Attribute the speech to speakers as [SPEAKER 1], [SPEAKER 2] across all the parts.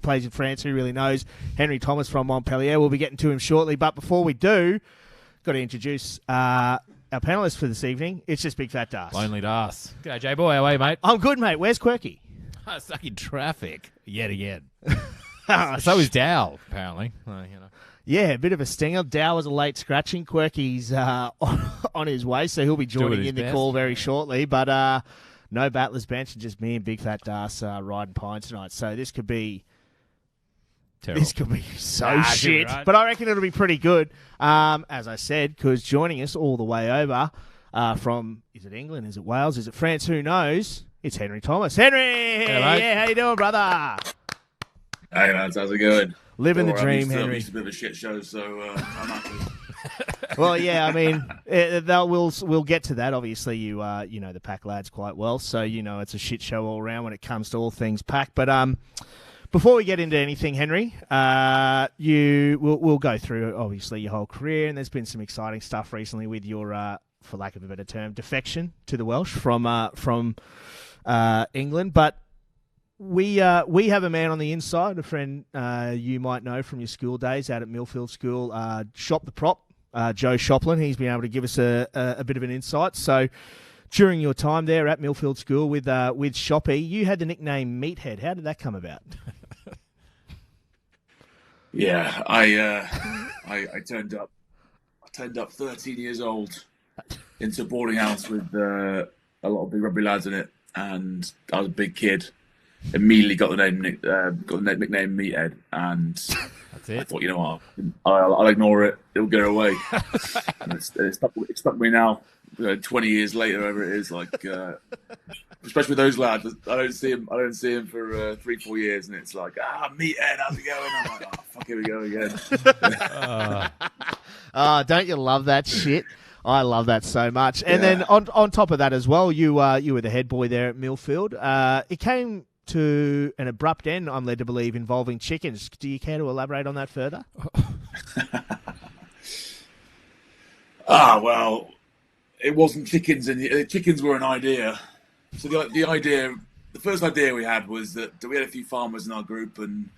[SPEAKER 1] plays in France, who really knows. Henry Thomas from Montpellier. We'll be getting to him shortly. But before we do, got to introduce our panellists for this evening. It's just Big Fat Das.
[SPEAKER 2] Lonely Das. G'day, J-Boy. How are you, mate?
[SPEAKER 1] I'm good, mate. Where's Quirky?
[SPEAKER 2] Stuck in traffic yet again. So is Dow, apparently.
[SPEAKER 1] Yeah, a bit of a stinger. Dow was a late scratching. Quirky's on his way, so he'll be joining in the call very shortly. But no battlers bench, and just me and Big Fat Das riding pine tonight. So this could be terrible. This could be so shit. Right. But I reckon it'll be pretty good. As I said, because joining us all the way over from, is it England, is it Wales, is it France, who knows? It's Henry Thomas. Henry! Yeah, how you doing, brother?
[SPEAKER 3] Hey, lads, how's it going?
[SPEAKER 1] Living the dream, Henry.
[SPEAKER 3] It's a bit of a shit show, so I'm happy.
[SPEAKER 1] Well, yeah, I mean, we'll get to that. Obviously, you know the PAC lads quite well, so you know it's a shit show all around when it comes to all things PAC. But before we get into anything, Henry, we'll go through obviously your whole career, and there's been some exciting stuff recently with your, for lack of a better term, defection to the Welsh from England. But we have a man on the inside, a friend you might know from your school days out at Millfield School, Shop the Prop, Joe Shoplin. He's been able to give us a bit of an insight. So during your time there at Millfield School with Shoppy, you had the nickname Meathead. How did that come about?
[SPEAKER 3] Yeah, I turned up 13 years old into a boarding house with a lot of big rugby lads in it, and I was a big kid. Immediately got the nickname Meathead, and
[SPEAKER 2] that's it.
[SPEAKER 3] I thought, you know what, I'll ignore it. It'll go away. And it stuck with me now. 20 years later, whatever it is, like especially with those lads, I don't see him for 3-4 years, and it's like, Meathead, how's it going? I'm like, fuck, here we go again.
[SPEAKER 1] Don't you love that shit? I love that so much. And then on top of that as well, you were the head boy there at Millfield. It came to an abrupt end, I'm led to believe, involving chickens. Do you care to elaborate on that further?
[SPEAKER 3] Well, it wasn't chickens, and chickens were an idea. So the first idea we had was that we had a few farmers in our group, and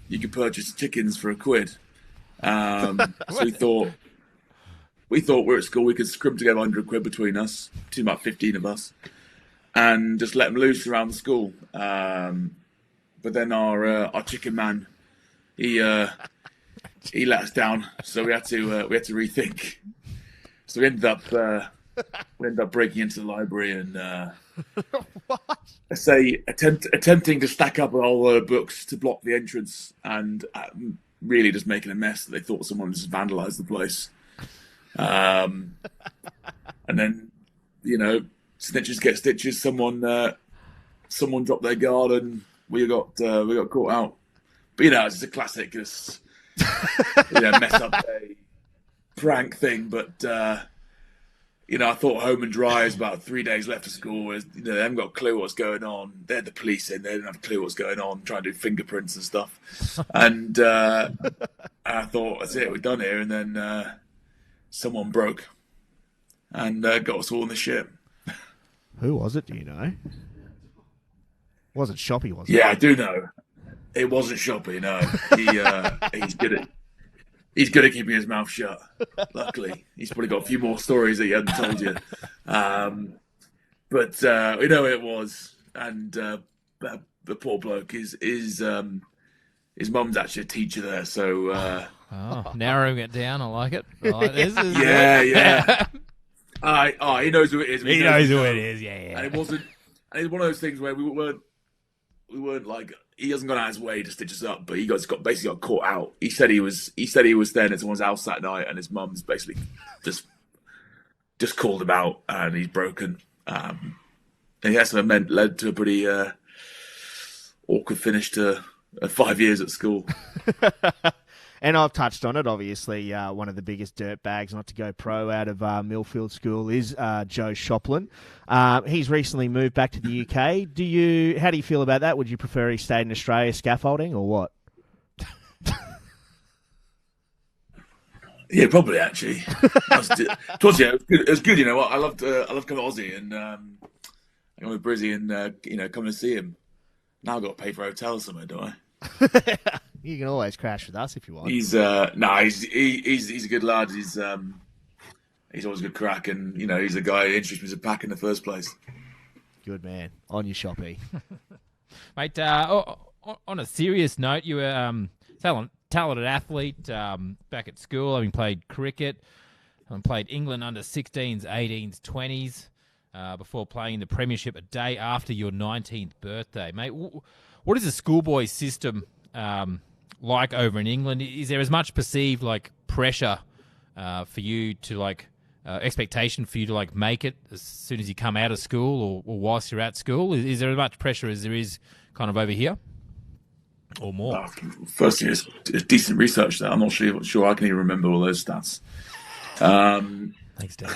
[SPEAKER 3] you could purchase chickens for £1. So we thought we're at school, we could scrim together £100 between us, between about 15 of us, and just let them loose around the school. But then our chicken man, he let us down, so we had to rethink. So we ended up breaking into the library and attempting to stack up a whole lot of books to block the entrance, and really just making a mess that they thought someone just vandalised the place. And then, snitches get stitches. Someone dropped their guard, and we got caught out. But it's just a classic, mess up a prank thing. But I thought home and dry is about 3 days left of school. They haven't got a clue what's going on. They're the police in. They don't have a clue what's going on. Trying to do fingerprints and stuff. And I thought, that's it. We're done here. And then someone broke and got us all in the shit.
[SPEAKER 1] Who was it? Do you know? Wasn't Shoppy, was it?
[SPEAKER 3] Yeah, I do know. It wasn't Shoppy. No, he's good at keeping his mouth shut. Luckily, he's probably got a few more stories that he hadn't told you. But we know it was, and the poor bloke his mum's actually a teacher there, so.
[SPEAKER 2] Narrowing it down, I like it.
[SPEAKER 3] Yeah. He knows who it is.
[SPEAKER 2] He knows who it is. Yeah.
[SPEAKER 3] And it wasn't. And it's one of those things where we weren't like, he hasn't gone out his way to stitch us up, but he basically got caught out. He said he was staying at someone's house that night, and his mum's basically just called him out, and he's broken. And yes, it led to a pretty awkward finish to 5 years at school.
[SPEAKER 1] And I've touched on it, obviously. One of the biggest dirt bags not to go pro out of Millfield School is Joe Shoplin. He's recently moved back to the UK. How do you feel about that? Would you prefer he stayed in Australia scaffolding or what?
[SPEAKER 3] Yeah, probably actually. It was good. You know what? I love coming to Aussie and going with Brizzy and coming to see him. Now I've got to pay for a hotel somewhere, don't I?
[SPEAKER 1] You can always crash with us if you want.
[SPEAKER 3] He's a good lad. He's always a good crack, and he's the guy who introduced me to PAC in the first place.
[SPEAKER 1] Good man. On your shoppy.
[SPEAKER 2] Mate, on a serious note, you were talented athlete back at school, having played cricket, and played England under 16s, 18s, 20s, before playing in the Premiership a day after your 19th birthday. Mate, what is the schoolboy system like over in England? Is there as much perceived pressure for you to expectation for you to make it as soon as you come out of school or whilst you're at school? Is there as much pressure as there is kind of over here, or more?
[SPEAKER 3] Firstly, it's decent research there. I'm not sure I can even remember all those stats.
[SPEAKER 2] Thanks, Dan.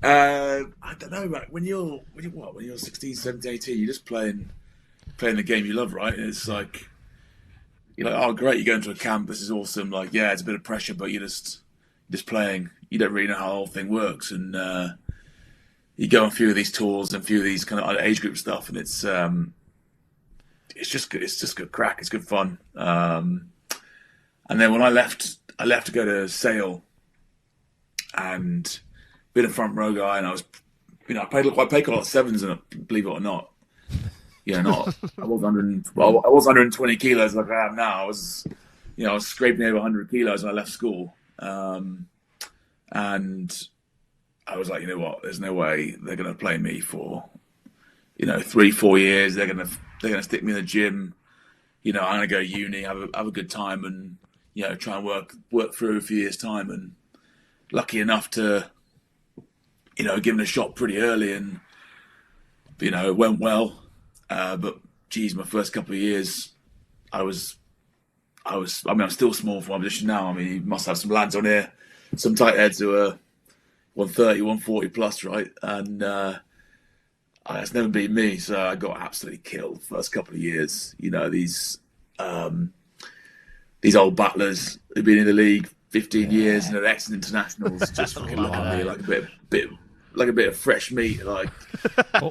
[SPEAKER 3] I don't know, man. When you're 16, 17, 18, you're just playing the game you love, right? And it's like, you're like, oh great, you're going to a camp, this is awesome. Yeah, it's a bit of pressure, but you're just playing. You don't really know how the whole thing works, and you go on a few of these tours and a few of these kind of age group stuff, and it's just good. It's just good crack. It's good fun. And then when I left to go to Sale, and been a front row guy, and I was, I played a lot of sevens in it, believe it or not. I was 120 kilos like I am now. I was scraping over 100 kilos when I left school. And I was like, you know what? There's no way they're going to play me for, 3-4 years. They're going to stick me in the gym. I'm going to go to uni, have a good time, and try and work through a few years' time. And lucky enough to, give it a shot pretty early, and it went well. But geez, my first couple of years, I'm still small for my position now. You must have some lads on here, some tight heads who are 130, 140 plus, right? And it's never been me, so I got absolutely killed the first couple of years. These old battlers who've been in the league 15 years and are ex-internationals just fucking look at me like a bit of fresh meat,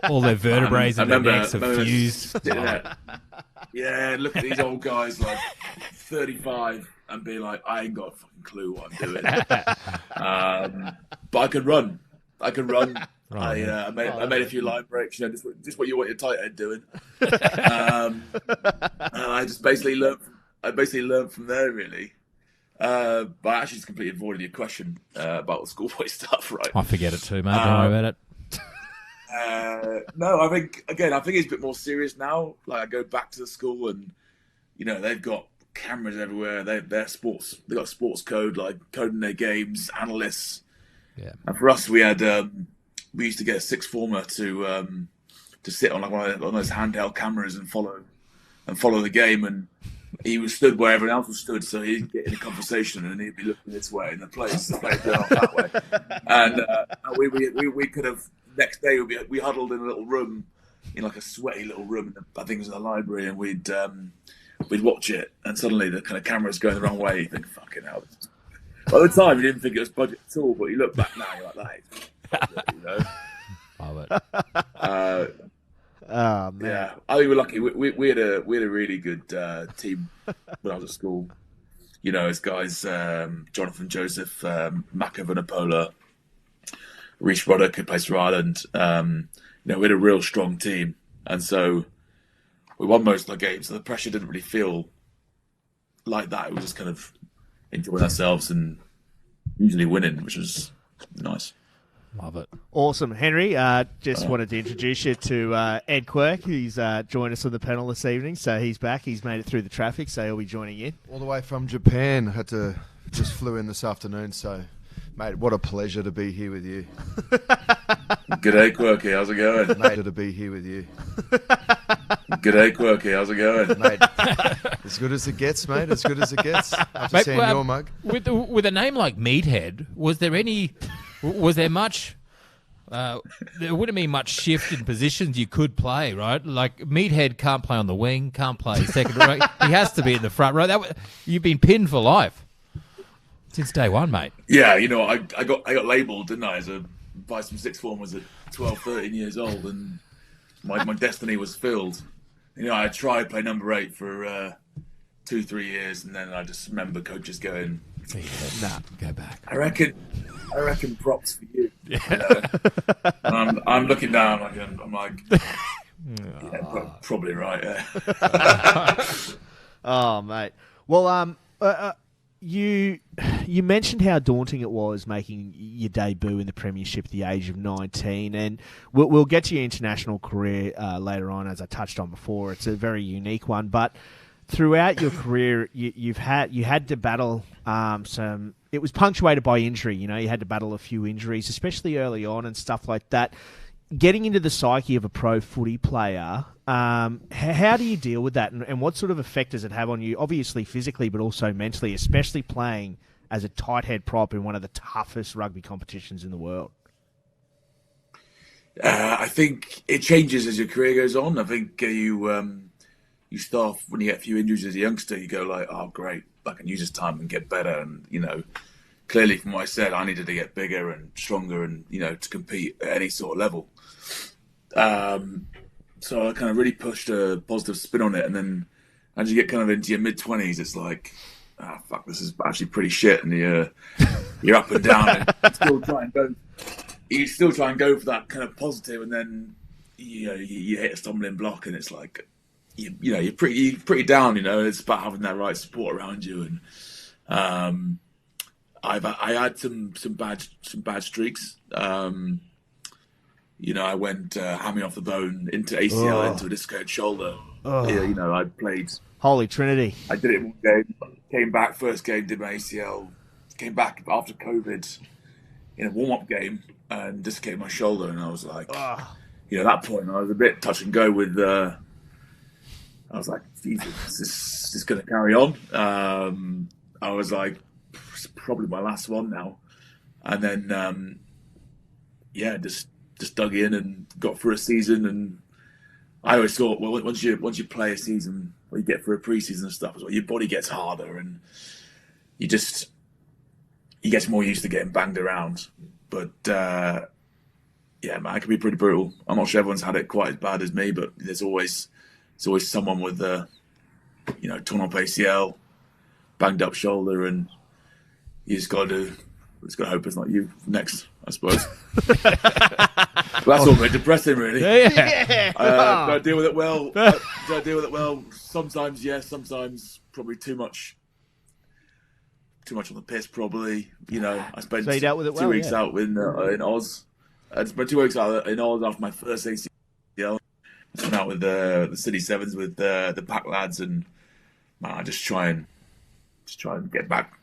[SPEAKER 2] all their vertebrae and their necks have fused.
[SPEAKER 3] Yeah, look at these old guys 35 and be like, I ain't got a fucking clue what I'm doing. But I can run. Right, I made a few line breaks, just what you want your tight head doing. And I just basically learned from there, really. But I actually just completely avoided your question about the schoolboy stuff, right?
[SPEAKER 2] I forget it too, mate. Don't worry about it.
[SPEAKER 3] No, I think it's a bit more serious now. I go back to the school, and they've got cameras everywhere. They've got sports code, coding their games, analysts.
[SPEAKER 2] Yeah.
[SPEAKER 3] And for us, we used to get a sixth former to sit on one of those handheld cameras and follow the game, and he was stood where everyone else was stood, so he'd get in a conversation and he'd be looking this way in the place, the play going on that way. And we could have, next day we huddled in a little room, in a sweaty little room, I think it was in the library, and we'd watch it, and suddenly the kind of camera's going the wrong way. You think, fucking hell. By the time, you didn't think it was budget at all, but you look back now, you're like, that is budget,
[SPEAKER 2] Love it.
[SPEAKER 1] Oh man!
[SPEAKER 3] Yeah, I think we're lucky. We had a really good team when I was at school. As guys, Jonathan Joseph, Maka Vanapola, Reece Ruddock, who plays for Ireland. We had a real strong team, and so we won most of the games. So the pressure didn't really feel like that. It was just kind of enjoying ourselves and usually winning, which was nice.
[SPEAKER 2] Love it.
[SPEAKER 1] Awesome. Henry, just wanted to introduce you to Ed Quirk. He's joined us on the panel this evening, so he's back. He's made it through the traffic, so he'll be joining in.
[SPEAKER 4] All the way from Japan. Just flew in this afternoon, so, mate, what a pleasure to be here with you.
[SPEAKER 3] G'day, Quirky. How's it going?
[SPEAKER 4] Mate, to be here with you.
[SPEAKER 3] G'day, Quirky. How's it going?
[SPEAKER 4] Mate, as good as it gets, mate. As good as it gets. After seeing your mug.
[SPEAKER 2] With a name like Meathead, was there much... there wouldn't be much shift in positions you could play, right? Meathead can't play on the wing, can't play second row. He has to be in the front row. You've been pinned for life since day one, mate.
[SPEAKER 3] Yeah, I got labelled, didn't I, by some sixth formers at 12, 13 years old, and my destiny was filled. I tried to play number 8 for 2-3 years, and then I just remember coaches going,
[SPEAKER 2] "Nah, go back."
[SPEAKER 3] I reckon props for you. Yeah. I'm looking down, I'm like, yeah, probably right. Yeah.
[SPEAKER 1] Oh, mate. Well, you mentioned how daunting it was making your debut in the Premiership at the age of 19, and we'll get to your international career later on, as I touched on before. It's a very unique one, but throughout your career, you had to battle some. It was punctuated by injury. You had to battle a few injuries, especially early on and stuff like that. Getting into the psyche of a pro footy player, how do you deal with that, and what sort of effect does it have on you? Obviously physically, but also mentally, especially playing as a tight head prop in one of the toughest rugby competitions in the world.
[SPEAKER 3] I think it changes as your career goes on. I think you start off, when you get a few injuries as a youngster, you go like, oh great, I can use this time and get better. And clearly from what I said, I needed to get bigger and stronger and to compete at any sort of level. So I kind of really pushed a positive spin on it, and then as you get kind of into your mid-20s, it's like, fuck, this is actually pretty shit, and you're up and down, and you still try and go for that kind of positive, and then you hit a stumbling block, and it's like you're pretty down. It's about having that right support around you, and I had some bad streaks. I went hammy off the bone into ACL, into a dislocated shoulder. I played.
[SPEAKER 1] Holy Trinity.
[SPEAKER 3] I did it one game, came back, first game, did my ACL, came back after COVID in a warm-up game and dislocated my shoulder. And I was like, at that point, I was a bit touch and go with, I was like, Jesus, is this going to carry on? I was like, it's probably my last one now. And then, just dug in and got through a season. And I always thought, well, once you play a season, or you get through a preseason and stuff as well, your body gets harder and you get more used to getting banged around. But man, it can be pretty brutal. I'm not sure everyone's had it quite as bad as me, but there's always someone with torn up ACL, banged up shoulder, and you just got to hope it's not you next, I suppose. That's all a bit depressing, really.
[SPEAKER 1] Yeah.
[SPEAKER 3] Do I deal with it well? Do I deal with it well? Sometimes yes, sometimes probably too much on the piss, probably. I spent
[SPEAKER 1] so you dealt with it
[SPEAKER 3] 2 weeks out in Oz. I spent 2 weeks out in Oz after my first ACL. I went out with the City Sevens with the PAC lads, and man, I just try and get back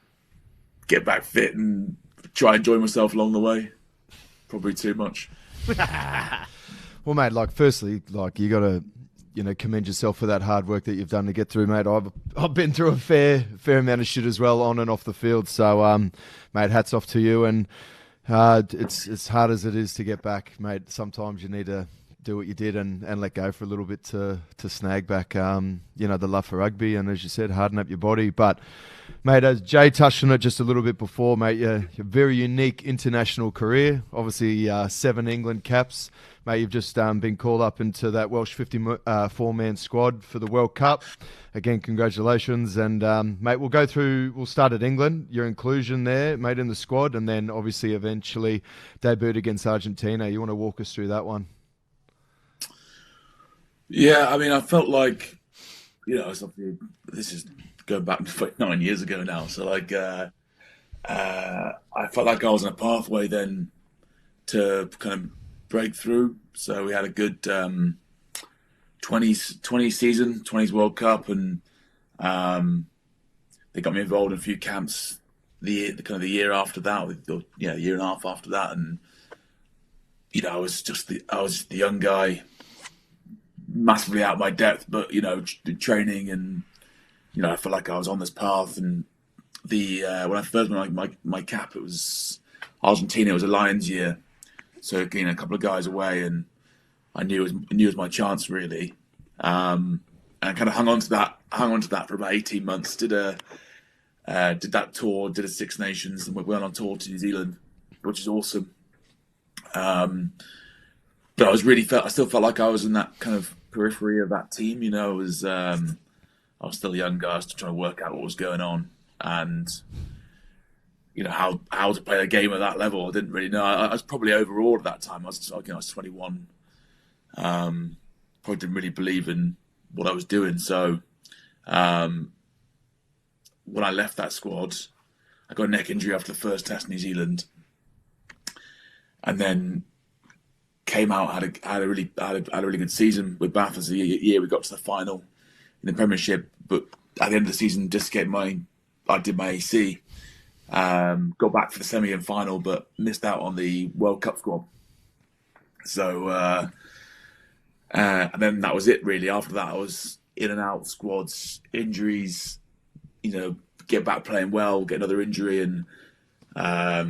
[SPEAKER 3] fit and try and enjoy myself along the way. Probably too much.
[SPEAKER 4] Well, mate, firstly, you got to, commend yourself for that hard work that you've done to get through, mate. I've been through a fair amount of shit as well, on and off the field. So, mate, hats off to you. And it's as hard as it is to get back, mate. Sometimes you need to do what you did and let go for a little bit to snag back, the love for rugby. And as you said, harden up your body. But, mate, as Jay touched on it just a little bit before, mate, your very unique international career. Obviously, 7 England caps. Mate, you've just been called up into that Welsh 54-man squad for the World Cup. Again, congratulations. And, mate, we'll start at England, your inclusion there, mate, in the squad, and then obviously eventually debuted against Argentina. You want to walk us through that one?
[SPEAKER 3] Yeah, I mean, I felt like, this is going back to 9 years ago now. So, I felt like I was on a pathway then to kind of break through. So we had a good 20s season, 20s World Cup, and they got me involved in a few camps the year after that, a year and a half after that, and I was just the young guy, massively out of my depth, but training, and I felt like I was on this path. And when I first won my cap, it was Argentina. It was a Lions year, so a couple of guys away, and I knew it was my chance, really. And I kind of hung on to that for about 18 months. Did that tour, did a Six Nations, and went on tour to New Zealand, which is awesome. But I still felt like I was in that kind of periphery of that team. I was still a young guy. I was trying to work out what was going on, and how to play a game at that level. I didn't really know. I was probably overawed at that time. I was 21. Probably didn't really believe in what I was doing. So when I left that squad, I got a neck injury after the first test in New Zealand, and then came out, had a really good season with Bath. As a year we got to the final in the Premiership, but at the end of the season, I did my AC, got back for the semi and final, but missed out on the World Cup squad. So and then that was it really. After that, I was in and out squads, injuries, get back playing well, get another injury, and I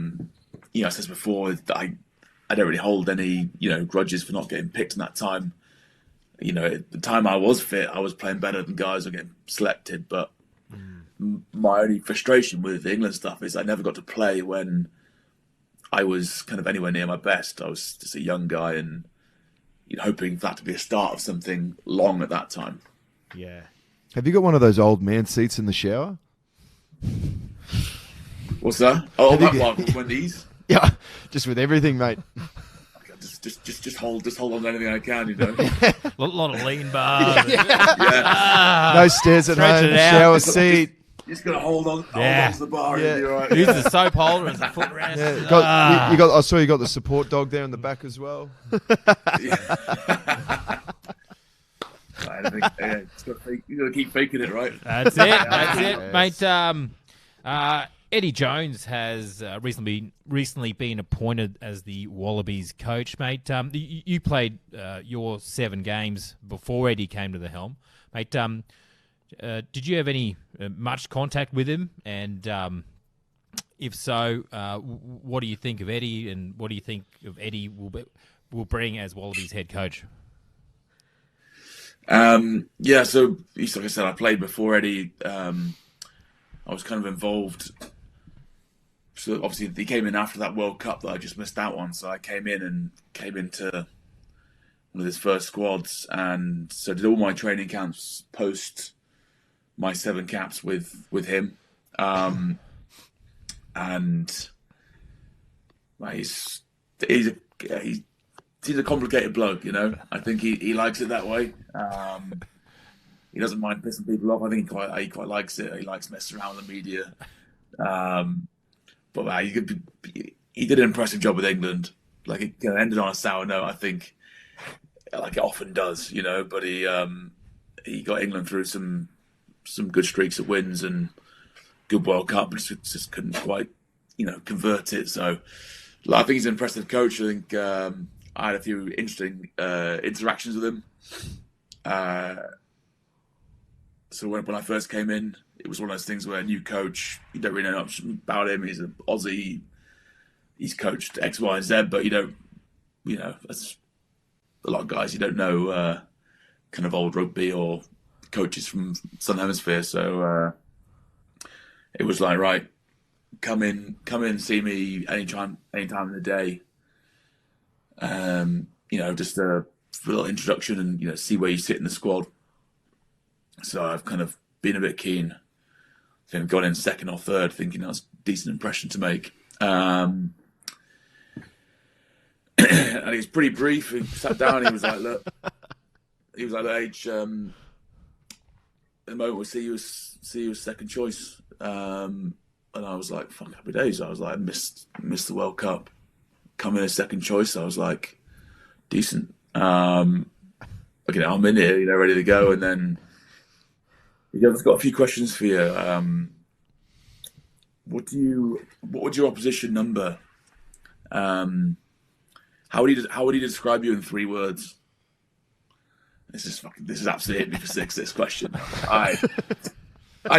[SPEAKER 3] said before, I don't really hold any grudges for not getting picked in that time. At the time I was fit, I was playing better than guys who were getting selected. But my only frustration with the England stuff is I never got to play when I was kind of anywhere near my best. I was just a young guy and hoping for that to be a start of something long at that time.
[SPEAKER 1] Yeah.
[SPEAKER 4] Have you got one of those old man seats in the shower?
[SPEAKER 3] What's that? Oh, like Wendy's.
[SPEAKER 4] Yeah, just with everything, mate.
[SPEAKER 3] Just hold on to anything I can,
[SPEAKER 2] A lot of lean bars.
[SPEAKER 3] Yeah.
[SPEAKER 4] No stairs at home. Shower seat.
[SPEAKER 3] Just gotta hold on to the bar.
[SPEAKER 4] Yeah.
[SPEAKER 3] And be all right.
[SPEAKER 2] Use the soap holder as a footrest.
[SPEAKER 4] Yeah, you got. I saw you got the support dog there in the back as well.
[SPEAKER 3] You gotta keep faking it, right?
[SPEAKER 2] That's it, mate. Eddie Jones has recently been appointed as the Wallabies coach, mate. You played your 7 games before Eddie came to the helm, mate. Did you have any much contact with him? And if so, what do you think of Eddie? And what do you think of Eddie will bring as Wallabies head coach?
[SPEAKER 3] Yeah, so like I said, I played before Eddie. I was kind of involved. So obviously he came in after that World Cup that I just missed out on. So I came into one of his first squads, and so did all my training camps post my 7 caps with him. And he's a complicated bloke, I think he likes it that way. He doesn't mind pissing people off. I think he quite likes it. He likes messing around with the media. But he did an impressive job with England. Like, it ended on a sour note, I think, like it often does, But he got England through some good streaks of wins and good World Cup, but just couldn't quite, convert it. So I think he's an impressive coach. I think I had a few interesting interactions with him. So when I first came in, it was one of those things where a new coach, you don't really know much about him. He's an Aussie. He's coached X, Y, and Z, but you don't, that's a lot of guys you don't know kind of old rugby or coaches from Southern Hemisphere. So it was like, right, come in, see me anytime in the day. Just a little introduction and, see where you sit in the squad. So I've kind of been a bit keen. I think I've gone in second or third, thinking that was a decent impression to make. And he was pretty brief. He sat down and he was like, look, H, at the moment we'll see you as second choice. And I was like, fuck, happy days. I was like, I missed the World Cup. Come in as second choice. I was like, decent. Okay, I'm in here, ready to go. And then I've got a few questions for you. What would your opposition number? How would he describe you in 3 words? This is absolutely hit me for 6. This question. I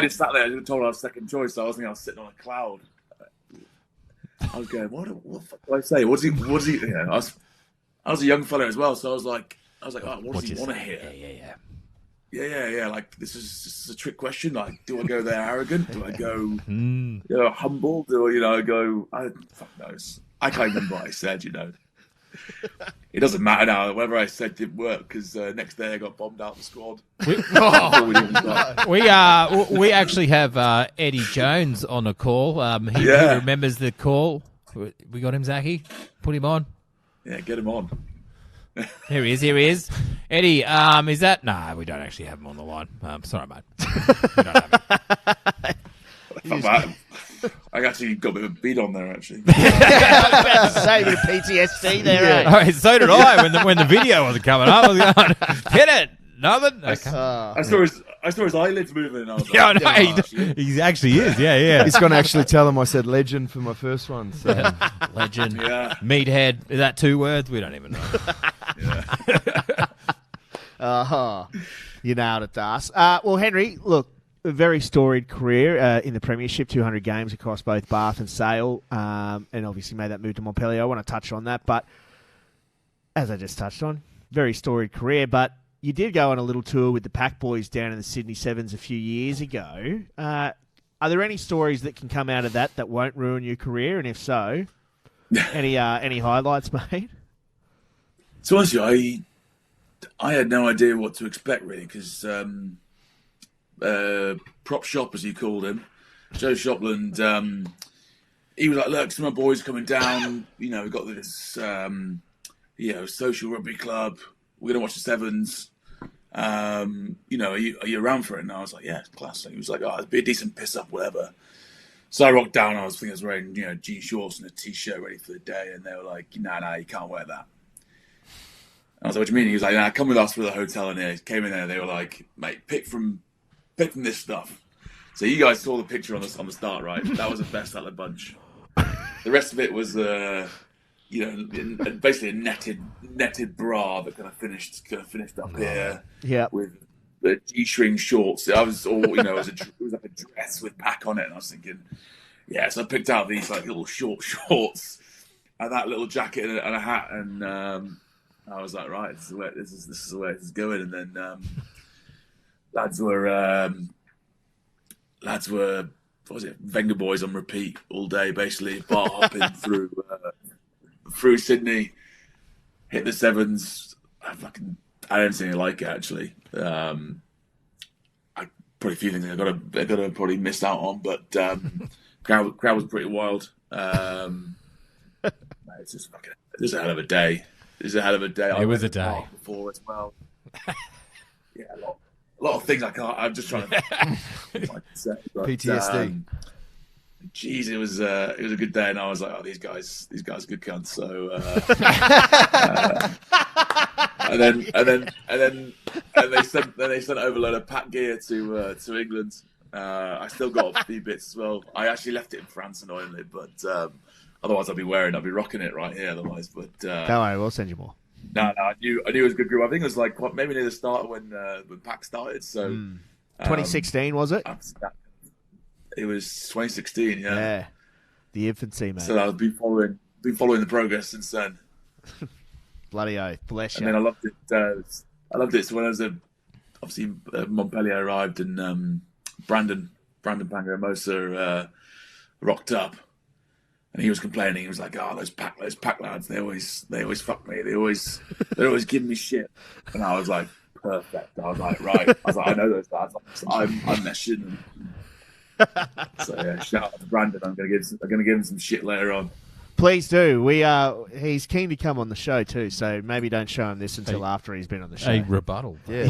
[SPEAKER 3] just sat there. I was told I was second choice. So I was sitting on a cloud. I was going, what the fuck do I say? What does he? I was a young fella as well, so I was like, oh, what does he want to hear? Yeah. Like, this is a trick question. Like, do I go there arrogant? Do I go, humble? Do I go? Fuck knows. I can't remember what I said. It doesn't matter now. Whatever I said didn't work because next day I got bombed out of the squad.
[SPEAKER 2] We actually have Eddie Jones on a call. He remembers the call. We got him, Zachy. Put him on.
[SPEAKER 3] Yeah, get him on.
[SPEAKER 2] Here he is. Eddie, is that... No, we don't actually have him on the line. Sorry, mate. We don't have him.
[SPEAKER 3] I actually got a bit of a beat on there, actually.
[SPEAKER 1] I was about to say, a bit of PTSD there,
[SPEAKER 2] right? So did I when the video wasn't coming up. I was going, hit it. Nothing. Okay.
[SPEAKER 3] I saw his eyelids moving. And I was
[SPEAKER 2] like, he actually is. Yeah.
[SPEAKER 4] He's going to actually tell him I said legend for my first one. So.
[SPEAKER 2] Legend. Yeah. Meathead. Is that 2 words? We don't even know.
[SPEAKER 1] You nailed it, Das. Well, Henry, look, a very storied career in the Premiership, 200 games across both Bath and Sale, and obviously made that move to Montpellier. I want to touch on that, but as I just touched on, very storied career, but you did go on a little tour with the PAC boys down in the Sydney Sevens a few years ago. Are there any stories that can come out of that won't ruin your career? And if so, any highlights, mate?
[SPEAKER 3] So honestly, I had no idea what to expect really because Prop Shop, as he called him, Joe Shopland, he was like, "Look, some of my boys coming down. You know, we've got this, social rugby club. We're gonna watch the Sevens. Are you around for it?" And I was like, "Yeah, class." And he was like, "Oh, it'd be a decent piss up, whatever." So I rocked down. I was wearing jean shorts and a t-shirt ready for the day, and they were like, "Nah, you can't wear that." I was like, "What do you mean?" He was like, "Nah, come with us for the hotel." And he came in there. They were like, "Mate, pick from this stuff." So you guys saw the picture on the start, right? That was the best out of the bunch. The rest of it was, basically a netted bra that kind of finished up here.
[SPEAKER 1] Yeah.
[SPEAKER 3] With the G-string shorts. I was all, it was like a dress with PAC on it, and I was thinking, yeah. So I picked out these like little short shorts and that little jacket and a hat, and I was like, right, this is the way this is going. And then lads were what was it, Wenger boys on repeat all day, basically bar hopping through Sydney, hit the Sevens. I didn't see anything like it actually. Probably a few things I got to probably missed out on, but crowd was pretty wild. It's just a hell of a day. It was a day before as well. Yeah, a lot of things I can't. I'm just trying to say, but,
[SPEAKER 4] PTSD.
[SPEAKER 3] Geez, it was a good day, and I was like, "Oh, these guys are good cunts." So, and they sent over a load of PAC gear to England. I still got a few bits as well. I actually left it in France, annoyingly, but otherwise I'd be rocking it right here. Otherwise, but
[SPEAKER 1] don't worry, we'll send you more.
[SPEAKER 3] No, I knew it was a good group. I think it was like maybe near the start when PAC started. So
[SPEAKER 1] 2016 was it?
[SPEAKER 3] It was 2016. Yeah,
[SPEAKER 1] the infancy, mate.
[SPEAKER 3] So I've been following the progress since then.
[SPEAKER 1] Bloody oath, bless you.
[SPEAKER 3] And then I loved it. So when I was obviously Montpellier arrived, and Brandon Pangamosa rocked up. And he was complaining. He was like, "Oh, those PAC lads, they always fuck me. They're always giving me shit." And I was like, "Perfect." I was like, "Right." I was like, "I know those lads. I'm their shit." So yeah, shout out to Brandon. I'm gonna give him some shit later on.
[SPEAKER 1] Please do. He's keen to come on the show too, so maybe don't show him this until after he's been on the show.
[SPEAKER 2] A rebuttal.
[SPEAKER 1] Yeah,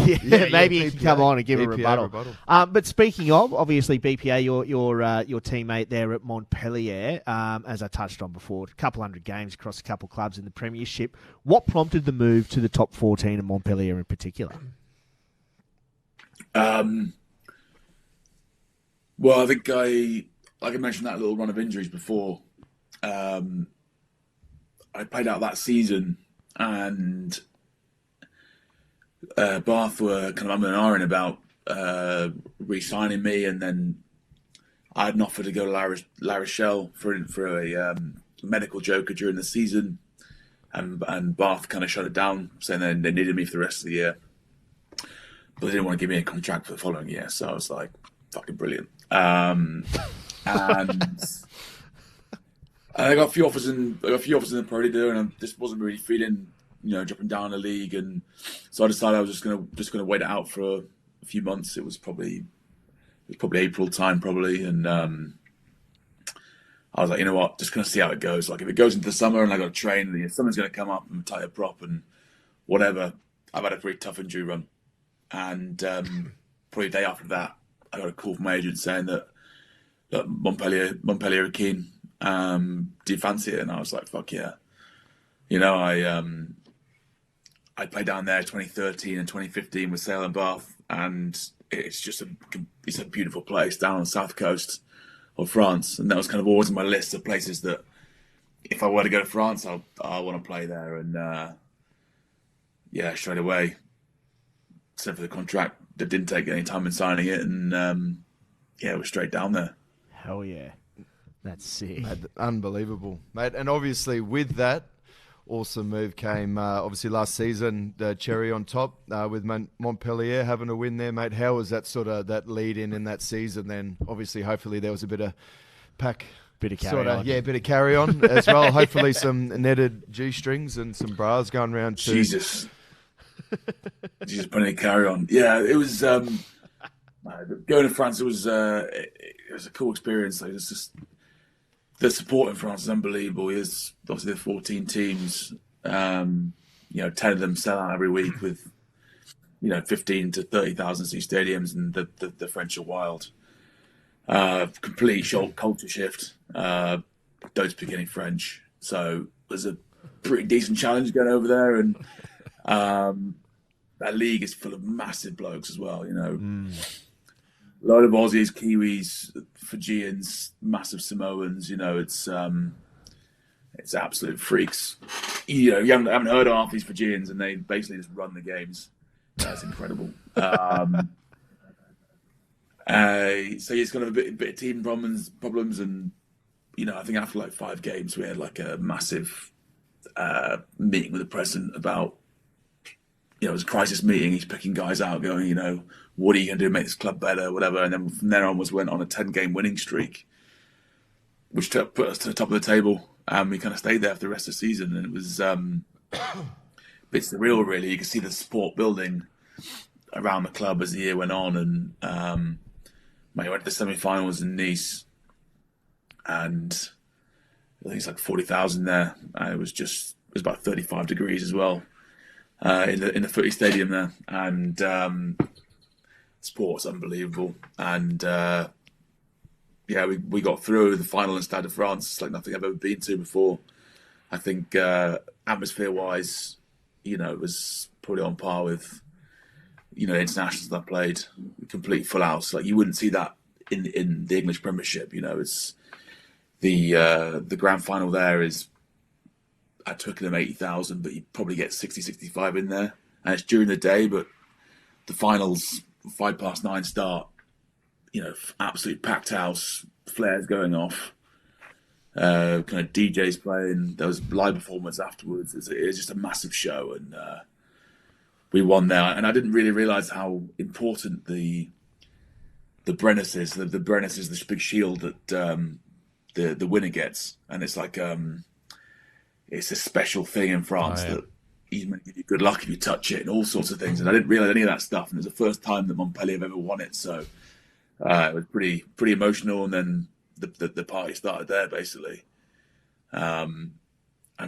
[SPEAKER 1] maybe he can come on and give a rebuttal. But speaking of, obviously, BPA, your teammate there at Montpellier, as I touched on before, a couple hundred games across a couple clubs in the Premiership. What prompted the move to the top 14 of Montpellier in particular?
[SPEAKER 3] Well, I think like I mentioned that little run of injuries before. I played out that season, and Bath were kind of umming and ahhing about re-signing me, and then I had an offer to go to La Rochelle for a medical joker during the season, and Bath kind of shut it down, saying they needed me for the rest of the year, but they didn't want to give me a contract for the following year. So I was like, fucking brilliant. And I got a few offers in the Pro League, and I just wasn't really feeling, dropping down the league, and so I decided I was just gonna wait it out for a few months. It was probably April time, and I was like, you know what, just gonna see how it goes. Like if it goes into the summer and I got to train, and if someone's gonna come up and tie a prop and whatever. I've had a pretty tough injury run, and probably a day after that, I got a call from my agent saying that Montpellier are keen. Do you fancy it? And I was like, fuck yeah. I played down there 2013 and 2015 with Sale and Bath, and it's a beautiful place down on the south coast of France, and that was kind of always on my list of places that if I were to go to France, I want to play there. And straight away, sent for the contract. That didn't take any time in signing it, and we're straight down there.
[SPEAKER 1] Hell yeah. That's sick.
[SPEAKER 4] Mate, unbelievable, mate. And obviously with that awesome move came, obviously last season, the cherry on top with Montpellier having a win there, mate. How was that sort of that lead in that season? Then obviously, hopefully there was a bit of PAC.
[SPEAKER 1] Bit of carry on.
[SPEAKER 4] Yeah, bit of carry on as well. Hopefully some netted G-strings and some bras going around too.
[SPEAKER 3] Jesus, plenty of carry on. Yeah, it was going to France. It was a cool experience. Like, it's just the support in France is unbelievable. There's obviously the 14 teams. 10 of them sell out every week with 15 to 30,000 seat stadiums, and the French are wild. Complete culture shift. Don't speak any French, so it was a pretty decent challenge going over there. And that league is full of massive blokes as well. Load of Aussies, Kiwis, Fijians, massive Samoans. It's absolute freaks. You haven't heard of half these Fijians, and they basically just run the games. That's incredible. So it's kind of a bit of team problems, and I think after like 5 games we had like a massive meeting with the president about, it was a crisis meeting. He's picking guys out, going, what are you going to do to make this club better, whatever. And then from there onwards went on a 10-game winning streak, which put us to the top of the table, and we kind of stayed there for the rest of the season. And it was a bit surreal, really. You could see the support building around the club as the year went on, and I went to the semi-finals in Nice, and I think it's like 40,000 there. It was about 35 degrees as well in the footy stadium there, and sport's unbelievable. And we got through the final in Stade de France. It's like nothing I've ever been to before. I think atmosphere-wise, it was probably on par with internationals that I played. Complete full house. Like you wouldn't see that in the English Premiership. It's the grand final there is at Twickenham 80,000, but you probably get 60, 65 in there, and it's during the day. But the finals 9:05 start. Absolute packed house, flares going off, kind of DJs playing. There was live performance afterwards. It was just a massive show, and we won there. And I didn't really realise how important the Brennus is. The Brennus is the big shield that the winner gets, and it's like it's a special thing in France that he's meant to give you good luck if you touch it and all sorts of things. And I didn't realise any of that stuff. And it was the first time that Montpellier have ever won it, so it was pretty emotional. And then the party started there, basically. I'm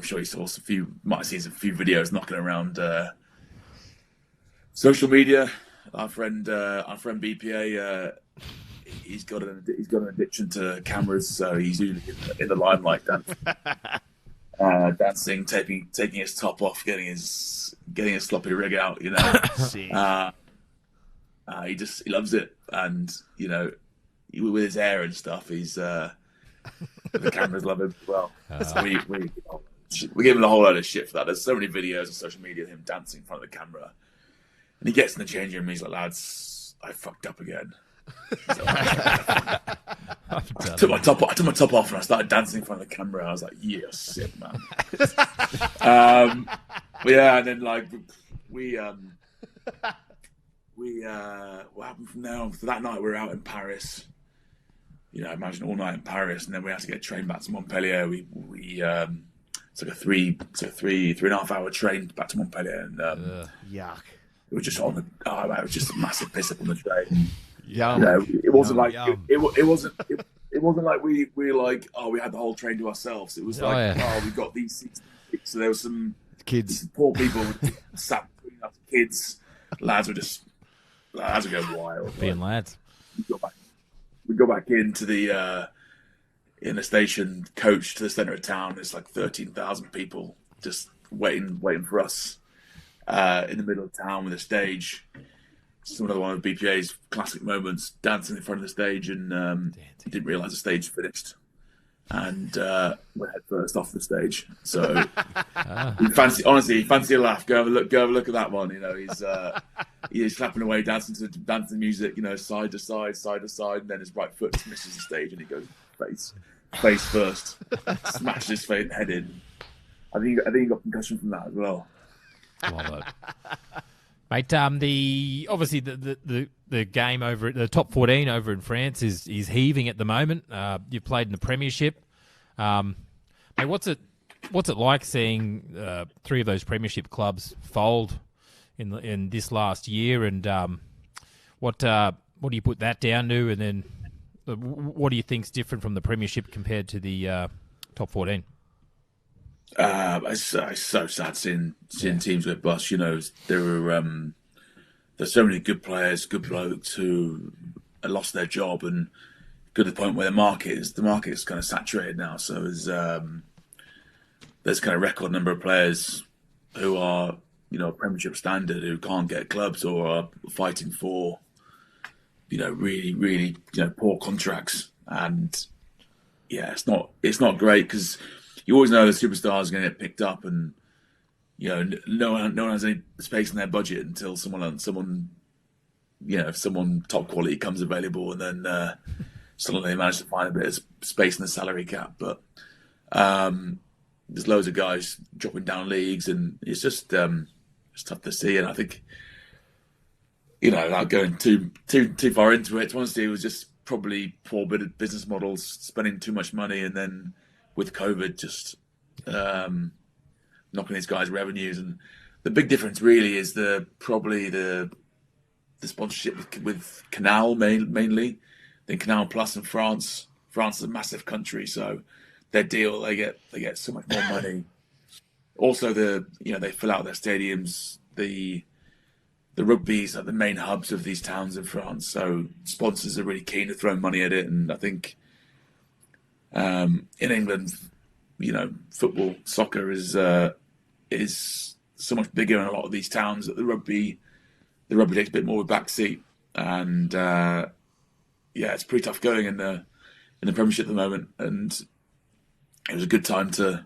[SPEAKER 3] sure you might have seen some few videos knocking around social media. Our friend BPA, he's got an addiction to cameras, so he's usually in the limelight, dancing, taking his top off, getting his sloppy rig out. He loves it, and with his hair and stuff, he's the cameras love him as well. So we give him a whole lot of shit for that. There's so many videos on social media of him dancing in front of the camera. And he gets in the changing room and he's like, lads, I fucked up again. So I took my top off and I started dancing in front of the camera. I was like, yeah, sick, man. And then like we what happened from there on? So that night we were out in Paris. imagine all night in Paris, and then we had to get a train back to Montpellier. We it's like a 3.5 hour train back to Montpellier, and
[SPEAKER 1] yuck.
[SPEAKER 3] It was just it was just a massive piss up on the train.
[SPEAKER 4] Yum.
[SPEAKER 3] It wasn't like
[SPEAKER 4] Yum.
[SPEAKER 3] it wasn't like we were like, we had the whole train to ourselves. It was like, we got these seats. So there was some
[SPEAKER 4] Kids.
[SPEAKER 3] poor people sat between us kids. Lads were going wild.
[SPEAKER 2] Being lads.
[SPEAKER 3] We go back into the in the station coach to the centre of town. There's like 13,000 people just waiting for us in the middle of town with a stage. It's another one of BPA's classic moments, dancing in front of the stage, and didn't realise the stage finished, and went head first off the stage. So fancy a laugh. Go have a look at that one. He's clapping away, dancing to music. Side to side, and then his right foot misses the stage, and he goes face first, smashes his head in. I think he got concussion from that as well.
[SPEAKER 2] Love it. Mate, obviously the game over at the top 14 over in France is heaving at the moment. You've played in the Premiership. Mate, what's it like seeing 3 of those Premiership clubs fold in this last year? And what do you put that down to? And then what do you think's different from the Premiership compared to the top 14?
[SPEAKER 3] It's so sad seeing teams go bust. There's so many good players, good blokes who lost their job and got to the point where the market is kind of saturated now. So there's kind of record number of players who are Premiership standard who can't get clubs or are fighting for really really poor contracts, and it's not great because you always know the superstars are going to get picked up, and no one has any space in their budget until someone top quality comes available, and then suddenly they manage to find a bit of space in the salary cap. But there's loads of guys dropping down leagues, and it's just it's tough to see. And I think without going too far into it, honestly, it was just probably poor business models, spending too much money, and then with COVID, just knocking these guys' revenues. And the big difference really is probably the sponsorship with Canal mainly, then Canal Plus in France. France is a massive country, so their deal they get so much more money. Also, they fill out their stadiums. The rugby's at the main hubs of these towns in France, so sponsors are really keen to throw money at it. And I think in England, football, soccer is so much bigger in a lot of these towns that the rugby takes a bit more of a backseat. And it's pretty tough going in the Premiership at the moment. And it was a good time to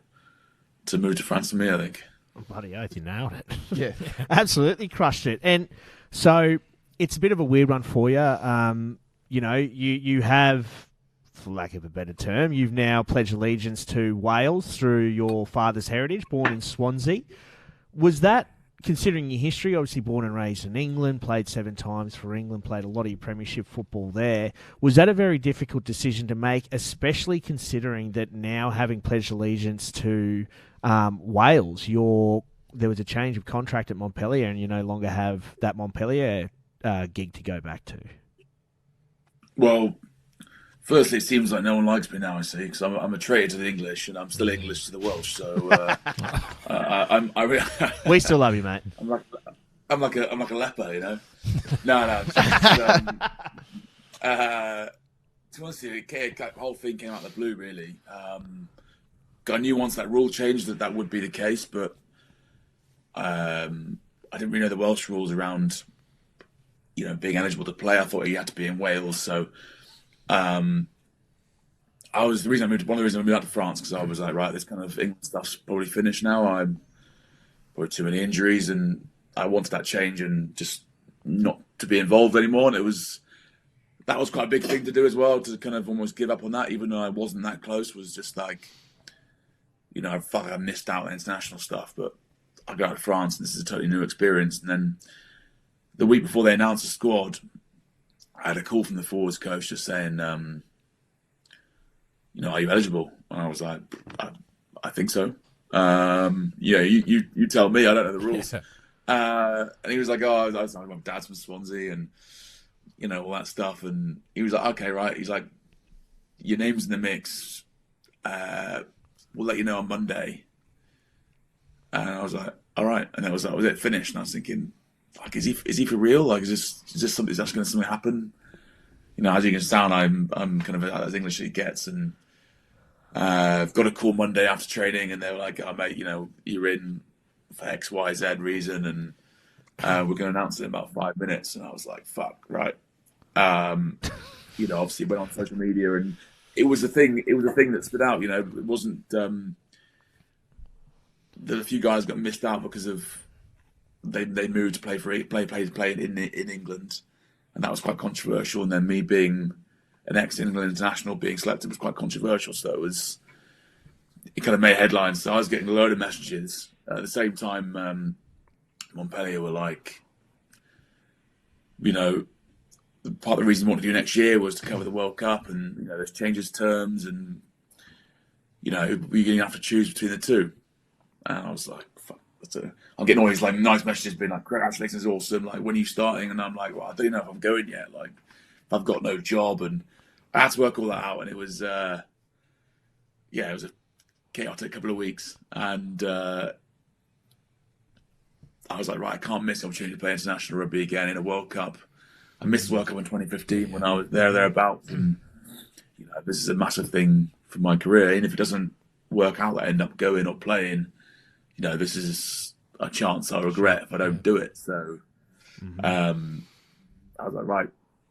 [SPEAKER 3] move to France for me, I think.
[SPEAKER 1] Bloody oath, you nailed it.
[SPEAKER 4] Yeah.
[SPEAKER 1] Absolutely crushed it. And so it's a bit of a weird one for you. You have, for lack of a better term, you've now pledged allegiance to Wales through your father's heritage, born in Swansea. Was that, considering your history, obviously born and raised in England, played 7 times for England, played a lot of your Premiership football there, was that a very difficult decision to make, especially considering that now having pledged allegiance to Wales, there was a change of contract at Montpellier and you no longer have that Montpellier gig to go back to?
[SPEAKER 3] Well, firstly, it seems like no one likes me now, I see, because I'm a traitor to the English and I'm still English to the Welsh. So
[SPEAKER 1] we still love you, mate.
[SPEAKER 3] I'm like a leper, No. To be honest with you, the whole thing came out of the blue, really. I knew once that rule changed that would be the case, but I didn't really know the Welsh rules around, being eligible to play. I thought you had to be in Wales, so. One of the reasons I moved out to France because I was like, right, this kind of England stuff's probably finished now. I'm probably too many injuries, and I wanted that change and just not to be involved anymore. And that was quite a big thing to do as well, to kind of almost give up on that, even though I wasn't that close. Was just like, I felt like I missed out on international stuff. But I got to France, and this is a totally new experience. And then the week before they announced the squad, I had a call from the forwards coach just saying, are you eligible? And I was like, I think so. You tell me. I don't know the rules. And he was like, oh, I was like, my dad's from Swansea and, all that stuff. And he was like, okay, right. He's like, your name's in the mix. We'll let you know on Monday. And I was like, all right. And that was it, finished. And I was thinking, like, is he for real? Like, is this something that's going to happen? As you can sound, I'm kind of as English as it gets. And I've got a call Monday after training, and they were like, oh, mate, you're in for X, Y, Z reason, and we're going to announce it in about 5 minutes. And I was like, fuck, right. Obviously went on social media, and it was a thing that stood out. It wasn't that a few guys got missed out because of they moved to play in England, and that was quite controversial. And then me being an ex-England international being selected was quite controversial. So it kind of made headlines. So I was getting a load of messages. At the same time, Montpellier were like, part of the reason we wanted to do next year was to cover the World Cup, and there's changes terms, and we're going to have to choose between the two. And I was like, fuck. I'm getting all these like nice messages being like, congratulations, awesome. Like, when are you starting? And I'm like, well, I don't know if I'm going yet. Like, I've got no job, and I had to work all that out. And it was, it was a chaotic couple of weeks. And I was like, right, I can't miss the opportunity to play international rugby again in a World Cup. I missed the World Cup in 2015 when I was thereabouts. And, this is a massive thing for my career. And if it doesn't work out, I end up going or playing, this is a chance I regret if I don't do it. So I was like, right,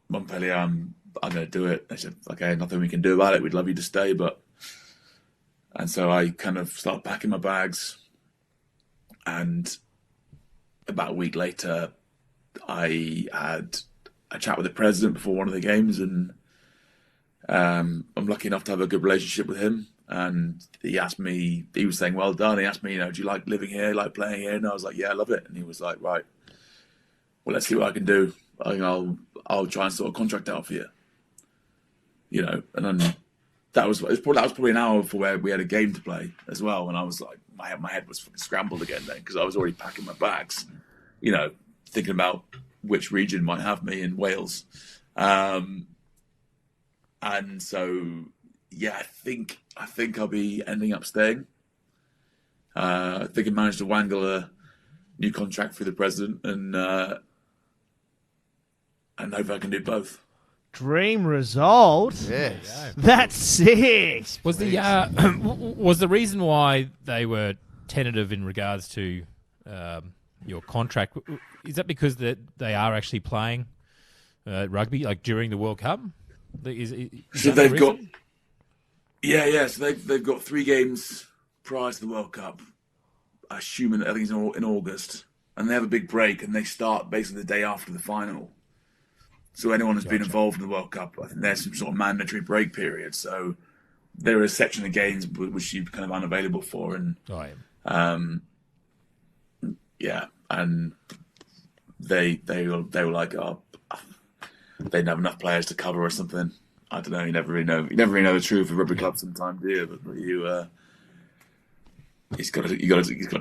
[SPEAKER 3] Montpellier, I'm going to do it. They said, okay, nothing we can do about it. We'd love you to stay. And so I kind of started packing my bags. And about a week later, I had a chat with the president before one of the games. And I'm lucky enough to have a good relationship with him. And he asked me, he was saying, well done. He asked me, do you like living here, like playing here? And I was like, yeah, I love it. And he was like, right, well, let's see what I can do. I'll try and sort a contract out for you. And then that was probably an hour before where we had a game to play as well. And I was like, my head was fucking scrambled again then, because I was already packing my bags, thinking about which region might have me in Wales. And so, yeah, I think I'll be ending up staying. I think I managed to wangle a new contract for the president, and hope I can do both.
[SPEAKER 1] Dream result.
[SPEAKER 4] Yes.
[SPEAKER 1] That's sick.
[SPEAKER 2] Was the reason why they were tentative in regards to your contract, is that because that they are actually playing rugby like during the World Cup?
[SPEAKER 3] So they've got So they've got 3 games prior to the World Cup. I think it's in August, and they have a big break, and they start basically the day after the final. So anyone who's been involved in the World Cup, I think there's some sort of mandatory break period. So there is a section of games which you're kind of unavailable for, and and they were like, oh, they didn't have enough players to cover or something. I don't know. You never really know the truth of rugby clubs sometimes, do you? But you got to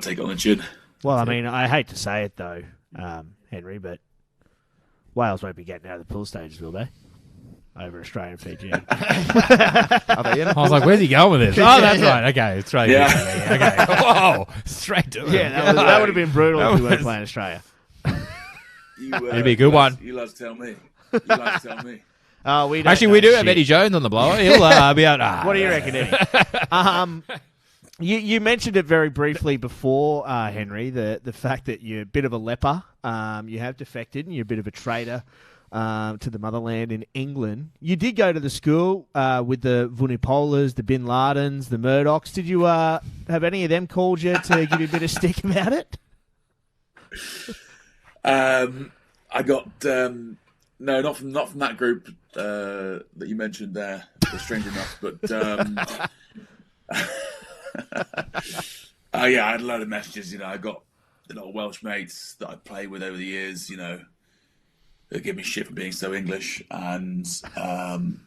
[SPEAKER 3] take it on the chin.
[SPEAKER 1] Well, I mean, I hate to say it though, Henry, but Wales won't be getting out of the pool stages, will they? Over Australia and Fiji.
[SPEAKER 2] I was like, where's he going with this? Oh, that's right. Okay, Australia. Yeah. Okay. Whoa, straight to it.
[SPEAKER 1] Yeah, that would have been brutal if we weren't playing Australia.
[SPEAKER 2] It'd be a good one.
[SPEAKER 3] You love to tell me.
[SPEAKER 2] We do have Eddie Jones on the blower. He'll be out.
[SPEAKER 1] What do you reckon, Eddie? You mentioned it very briefly before, Henry, the fact that you're a bit of a leper. You have defected and you're a bit of a traitor to the motherland in England. You did go to the school with the Vunipolas, the Bin Ladens, the Murdochs. Did you have any of them called you to give you a bit of stick about it?
[SPEAKER 3] I got no, not from that group that you mentioned there. Strange enough, but I had a load of messages. I got a lot of Welsh mates that I played with over the years. They give me shit for being so English, and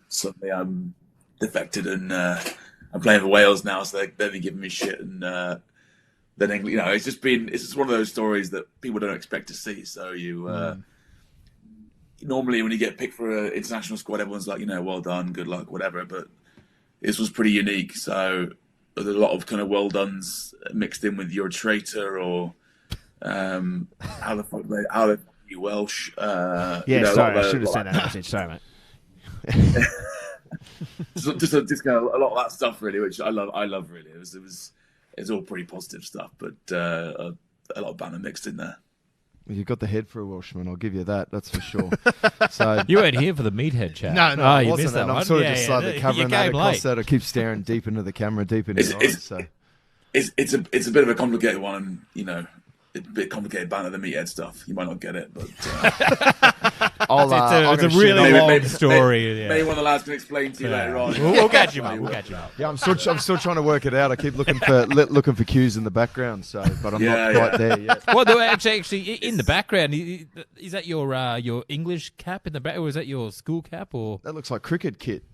[SPEAKER 3] suddenly I'm defected and I'm playing for Wales now, so they've been giving me shit. And then it's just one of those stories that people don't expect to see. So normally when you get picked for an international squad, everyone's like, well done, good luck, whatever. But this was pretty unique. So there's a lot of kind of well dones mixed in with you're a traitor or how the fuck are you Welsh?
[SPEAKER 1] Sorry, I should have sent that message. Sorry, mate.
[SPEAKER 3] just kind of a lot of that stuff really, which I love really. It was all pretty positive stuff, but a lot of banter mixed in there.
[SPEAKER 4] Well, you've got the head for a Welshman, I'll give you that. That's for sure. So
[SPEAKER 2] you weren't here for the meathead chat.
[SPEAKER 4] No,
[SPEAKER 2] you
[SPEAKER 4] wasn't.
[SPEAKER 2] missed that
[SPEAKER 4] And
[SPEAKER 2] one.
[SPEAKER 4] I'm sort of just like covering that across that. I keep staring deep into the camera, deep into the eyes. So
[SPEAKER 3] it's a bit of a complicated one, and it's a bit complicated banter than meathead stuff. You might not get it, but
[SPEAKER 2] it's a really long story.
[SPEAKER 3] Maybe one of the lads can explain to you later on.
[SPEAKER 2] We'll catch you up.
[SPEAKER 4] Yeah, I'm still trying to work it out. I keep looking for cues in the background. But I'm not quite there yet.
[SPEAKER 2] Well, actually, in the background, is that your English cap in the back, or is that your school cap? Or
[SPEAKER 4] that looks like cricket kit.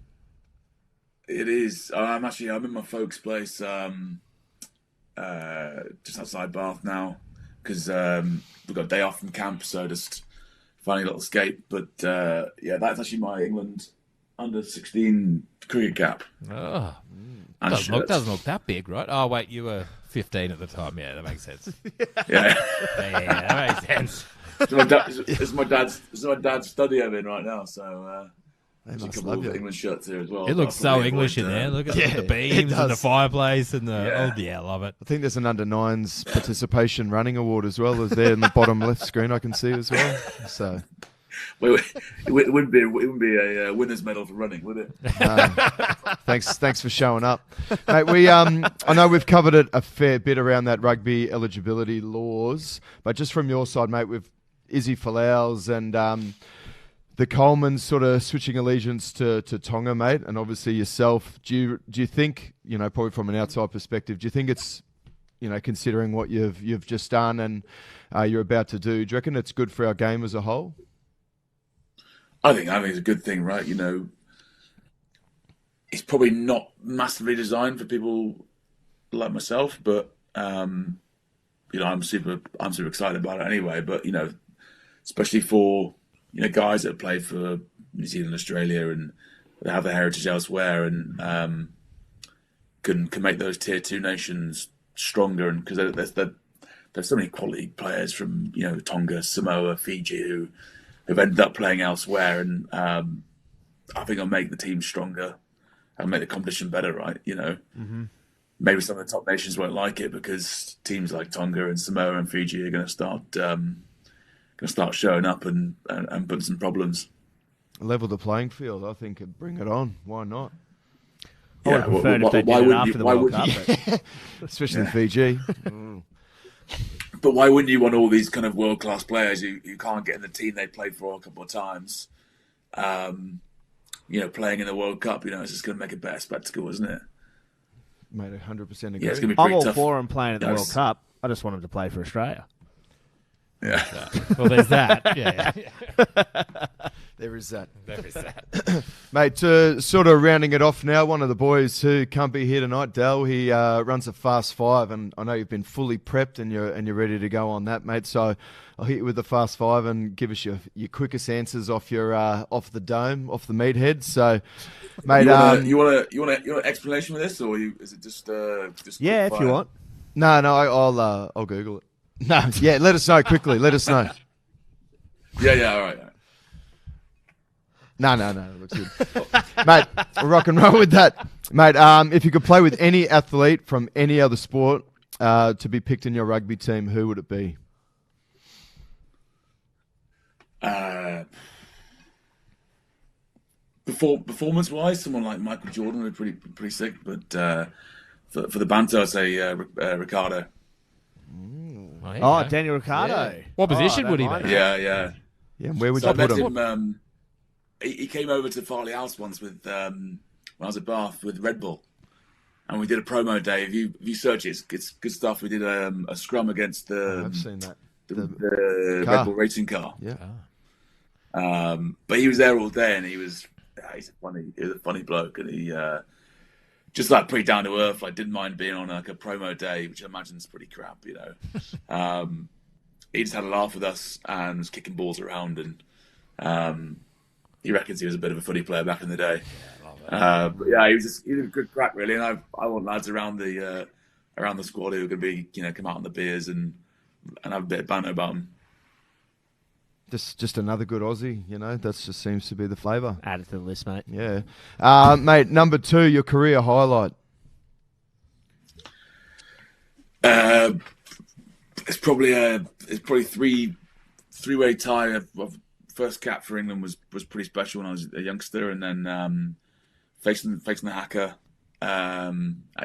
[SPEAKER 3] It is. I'm in my folks' place, just outside Bath now. Because we've got a day off from camp, so just finding a little escape. But that's actually my England under-16 cricket cap.
[SPEAKER 2] Oh, doesn't look that big, right? Oh wait, you were 15 at the time. Yeah, that makes sense.
[SPEAKER 3] Yeah,
[SPEAKER 2] that makes sense.
[SPEAKER 3] It's my dad's study I'm in right now, so. There's a couple of England shirts here as well.
[SPEAKER 2] It looks so English in there. Look at the beams and the fireplace and the... I love it.
[SPEAKER 4] I think there's an under-9s participation running award as well as there in the bottom left screen I can see as well. So...
[SPEAKER 3] it wouldn't be a winner's medal for running, would it?
[SPEAKER 4] Thanks for showing up, mate. I know we've covered it a fair bit around that rugby eligibility laws, but just from your side, mate, with Izzy Folau's and the Colemans sort of switching allegiance to Tonga, mate, and obviously yourself. Do you think, probably from an outside perspective, do you think it's, considering what you've just done and you're about to do you reckon it's good for our game as a whole?
[SPEAKER 3] I think it's a good thing, right? It's probably not massively designed for people like myself, but I'm super excited about it anyway. But especially for guys that have played for New Zealand, Australia, and that have their heritage elsewhere, and can make those tier 2 nations stronger. And because there's so many quality players from Tonga, Samoa, Fiji who have ended up playing elsewhere, and I think I'll make the team stronger and make the competition better, right? Maybe some of the top nations won't like it because teams like Tonga and Samoa and Fiji are going to start showing up and putting some problems.
[SPEAKER 4] Level the playing field, I think. Bring it on. Why not?
[SPEAKER 1] I would have preferred if they did it after the World Cup.
[SPEAKER 4] Especially in Fiji.
[SPEAKER 3] But why wouldn't you want all these kind of world-class players who can't get in the team they played for a couple of times, playing in the World Cup? It's just going to make a better spectacle, isn't it?
[SPEAKER 4] Mate, 100% agree.
[SPEAKER 3] Yeah, it's going to be
[SPEAKER 1] I'm
[SPEAKER 3] pretty
[SPEAKER 1] all
[SPEAKER 3] tough.
[SPEAKER 1] for him playing at the World Cup. I just want him to play for Australia.
[SPEAKER 3] Yeah.
[SPEAKER 2] Well, there's that. Yeah.
[SPEAKER 4] There is that.
[SPEAKER 2] Mate,
[SPEAKER 4] sort of rounding it off now, one of the boys who can't be here tonight, Dal, he runs a Fast 5, and I know you've been fully prepped and you're ready to go on that, mate. So I'll hit you with the Fast 5 and give us your quickest answers off off the dome, off the meathead. So, mate,
[SPEAKER 3] you want an explanation with this, or is it just
[SPEAKER 1] yeah, if you want.
[SPEAKER 4] No, I'll Google it. No, yeah, let us know quickly. Let us know.
[SPEAKER 3] Yeah, all right.
[SPEAKER 4] No, it looks good. Mate, rock and roll with that. Mate, if you could play with any athlete from any other sport to be picked in your rugby team, who would it be?
[SPEAKER 3] Performance-wise, someone like Michael Jordan would be pretty sick. But for the banter, I'd say Ricardo.
[SPEAKER 1] Daniel Ricciardo.
[SPEAKER 2] Yeah. What position would he be?
[SPEAKER 3] Yeah.
[SPEAKER 4] Where would you put him?
[SPEAKER 3] He came over to Farley House once with when I was at Bath with Red Bull, and we did a promo day. If you search it, it's good stuff. We did a scrum against
[SPEAKER 4] I've seen that.
[SPEAKER 3] The Red Bull racing car.
[SPEAKER 4] Yeah.
[SPEAKER 3] But he was there all day, and he was he's a funny bloke, and he just like pretty down to earth. Like didn't mind being on like a promo day, which I imagine is pretty crap, you know. He just had a laugh with us and was kicking balls around, and he reckons he was a bit of a footy player back in the day. But yeah, he was a good crack really, and I want lads around the squad who are going to be, you know, come out on the beers and have a bit of banter about him.
[SPEAKER 4] Just another good Aussie, you know. That just seems to be the flavour.
[SPEAKER 1] Add it to the list, mate.
[SPEAKER 4] Yeah, mate. Number 2, your career highlight.
[SPEAKER 3] It's probably three-way tie. First cap for England was pretty special when I was a youngster, and then facing the Hacker at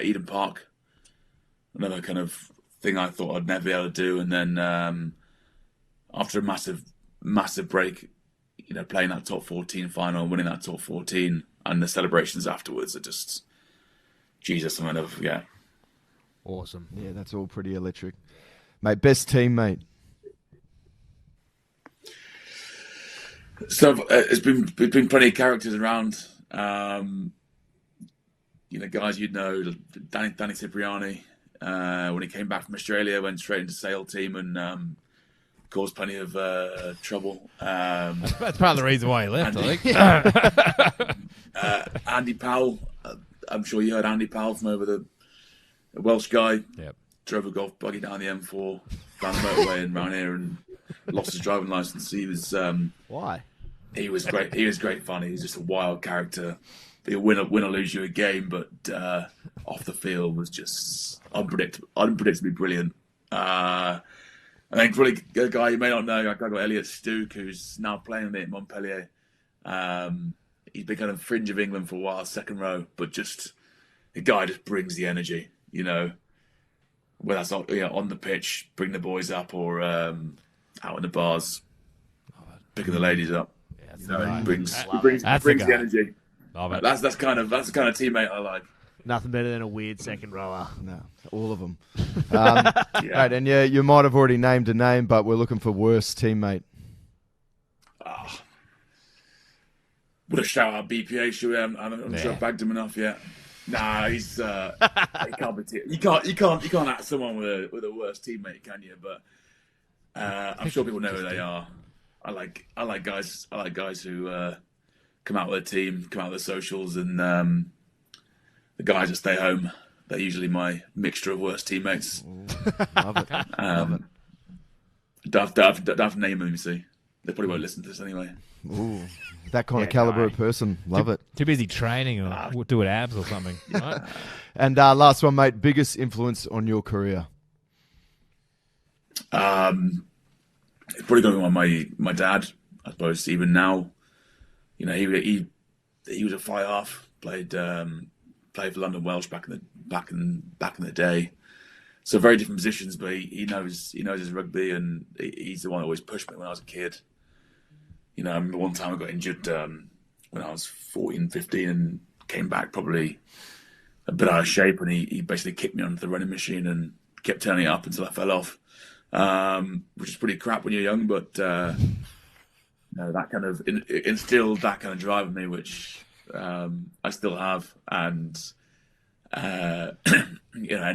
[SPEAKER 3] Eden Park, another kind of thing I thought I'd never be able to do, and then after a massive break, you know, playing that top 14 final, winning that top 14, and the celebrations afterwards are just Jesus, I'll never forget.
[SPEAKER 1] Awesome.
[SPEAKER 4] Yeah, that's all pretty electric. Mate, best teammate.
[SPEAKER 3] So there's been plenty of characters around. You know, guys you'd know, Danny Cipriani. When he came back from Australia, went straight into SAIL team and caused plenty of trouble.
[SPEAKER 2] That's part of the reason why he left, I think.
[SPEAKER 3] Andy Powell. I'm sure you heard Andy Powell from over the Welsh guy.
[SPEAKER 2] Yep.
[SPEAKER 3] Drove a golf buggy down the M4, down the motorway and round here, and lost his driving license. He was
[SPEAKER 1] why?
[SPEAKER 3] He was great. He was great fun. He was just a wild character. He'll win or lose you a game, but off the field was just unpredictably brilliant. I think probably a guy you may not know, I've got Elliot Stuke, who's now playing with me at Montpellier. He's been kind of fringe of England for a while, second row, but just the guy just brings the energy, you know. Whether that's not, you know, on the pitch, bring the boys up, or out in the bars, picking the ladies up.
[SPEAKER 2] Yeah,
[SPEAKER 3] you know, he brings the energy.
[SPEAKER 2] Love it.
[SPEAKER 3] That's the kind of teammate I like.
[SPEAKER 1] Nothing better than a weird second rower.
[SPEAKER 4] No, all of them. Right, and yeah, you might have already named a name, but we're looking for worst teammate.
[SPEAKER 3] Would have shout out BPA, should we? I'm not sure I've bagged him enough yet. Nah, he's he can't be. You can't act someone with a worse teammate, can you? But I'm sure people know who they are. I like guys who come out with a team, come out with the socials, and the guys that stay home. They're usually my mixture of worst teammates.
[SPEAKER 4] Love it.
[SPEAKER 3] Don't have to name them, you see. They probably won't listen to this anyway.
[SPEAKER 4] Ooh, that kind of caliber of person. Love it.
[SPEAKER 2] Too busy training or doing abs or something. Right?
[SPEAKER 4] And last one, mate. Biggest influence on your career?
[SPEAKER 3] It's probably going to be my dad, I suppose. Even now, you know, he was a fly half. Played for London Welsh back in the day. So very different positions, but he knows his rugby, and he's the one who always pushed me when I was a kid. You know, I remember one time I got injured when I was 14, 15 and came back probably a bit out of shape, and he basically kicked me onto the running machine and kept turning it up until I fell off, which is pretty crap when you're young, but you know, that kind of instilled that kind of drive in me, which I still have. And you know,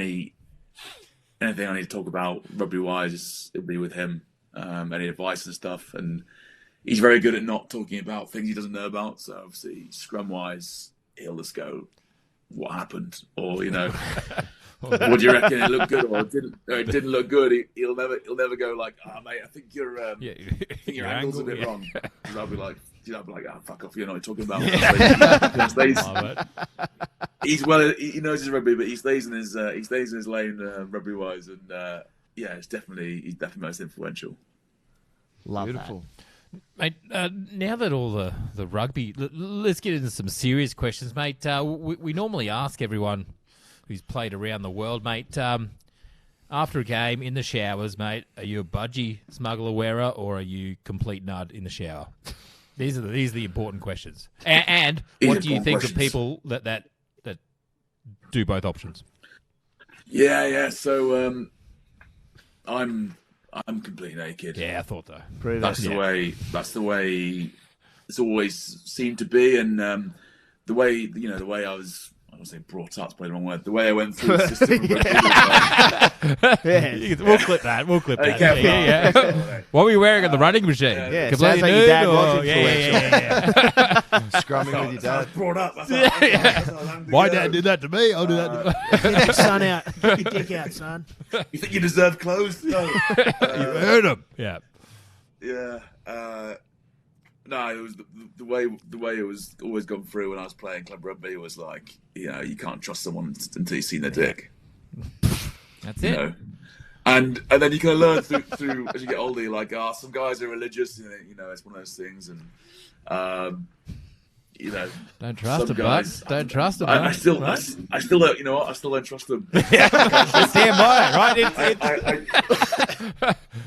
[SPEAKER 3] anything I need to talk about rugby-wise, it'll be with him. Any advice and stuff, and he's very good at not talking about things he doesn't know about. So obviously, scrum-wise, he'll just go, "What happened?" Or, you know, "What do you reckon? It looked good, or it didn't look good." He'll never go like, "Mate, I think your angle's a bit wrong." Because I'll be like, "Fuck off! You're not talking about." He knows his rugby, but he stays in his lane rugby wise, and he's definitely most influential.
[SPEAKER 1] Love
[SPEAKER 4] Beautiful.
[SPEAKER 1] that.
[SPEAKER 2] Mate, now that all the rugby, let's get into some serious questions, mate. We normally ask everyone who's played around the world, mate, after a game in the showers, mate, are you a budgie smuggler wearer or are you complete nud in the shower? These are the important questions. And what do you think of people that do both options?
[SPEAKER 3] Yeah. So I'm completely naked.
[SPEAKER 2] Yeah, I thought so.
[SPEAKER 3] That's the way it's always seemed to be, and the way I was. I don't say brought up, probably the wrong word. The way I went through the system.
[SPEAKER 2] We'll clip that. Yeah. What were you wearing on the running machine?
[SPEAKER 1] Yeah, sounds like your dad was
[SPEAKER 4] Scrumming with your dad.
[SPEAKER 3] I was brought up.
[SPEAKER 2] My dad did that to me. I'll do that to
[SPEAKER 1] Get your son out. Get your dick out, son.
[SPEAKER 3] You think you deserve clothes? No.
[SPEAKER 2] you heard him. Yeah.
[SPEAKER 3] Yeah. No, it was the way it was always gone through when I was playing club rugby was like, you can't trust someone until you've seen their dick.
[SPEAKER 2] That's it.
[SPEAKER 3] And then you kind of learn through as you get older. You're like, some guys are religious. It's one of those things. And
[SPEAKER 2] don't trust them,
[SPEAKER 3] guys.
[SPEAKER 2] Don't trust them.
[SPEAKER 3] I still don't. I still don't trust them.
[SPEAKER 2] Stand by, right?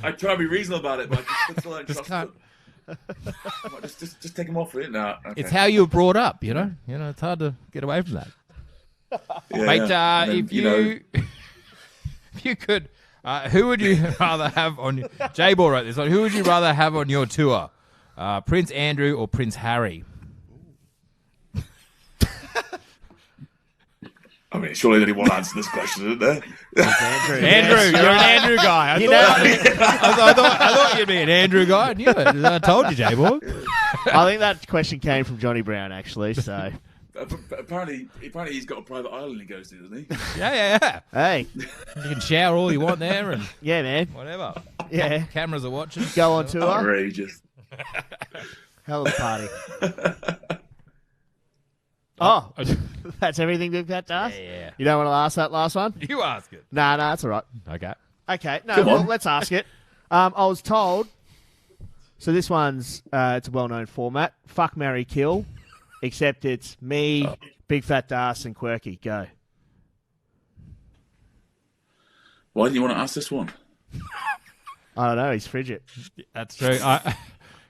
[SPEAKER 3] I try to be reasonable about it, but I still don't trust them. Just take them off it now. Okay.
[SPEAKER 2] It's how you were brought up, it's hard to get away from that. Mate, if you could, who would you rather have on? J-Ball wrote this one. Who would you rather have on your tour, Prince Andrew or Prince Harry?
[SPEAKER 3] I mean, surely there's only one answer to this question, isn't there?
[SPEAKER 2] Andrew, you're an Andrew guy. I thought you'd be an Andrew guy. I knew it. I told you, J-Boy.
[SPEAKER 1] I think that question came from Johnny Brown, actually. So
[SPEAKER 3] apparently he's got a private island he goes to, doesn't he?
[SPEAKER 2] Yeah.
[SPEAKER 1] Hey,
[SPEAKER 2] you can shower all you want there, and
[SPEAKER 1] yeah, man,
[SPEAKER 2] whatever.
[SPEAKER 1] Yeah,
[SPEAKER 2] cameras are watching.
[SPEAKER 1] Go on tour.
[SPEAKER 3] Outrageous.
[SPEAKER 1] Hell of a party. Oh, that's everything Big Fat does?
[SPEAKER 2] Yeah.
[SPEAKER 1] You don't want to ask that last one?
[SPEAKER 2] You ask it.
[SPEAKER 1] No, that's all right.
[SPEAKER 2] Okay.
[SPEAKER 1] No, let's ask it. I was told, so this one's, it's a well-known format. Fuck, marry, kill, except it's me, Big Fat Das, and Quirky. Go.
[SPEAKER 3] Why do you want to ask this one?
[SPEAKER 1] I don't know. He's frigid.
[SPEAKER 2] That's true.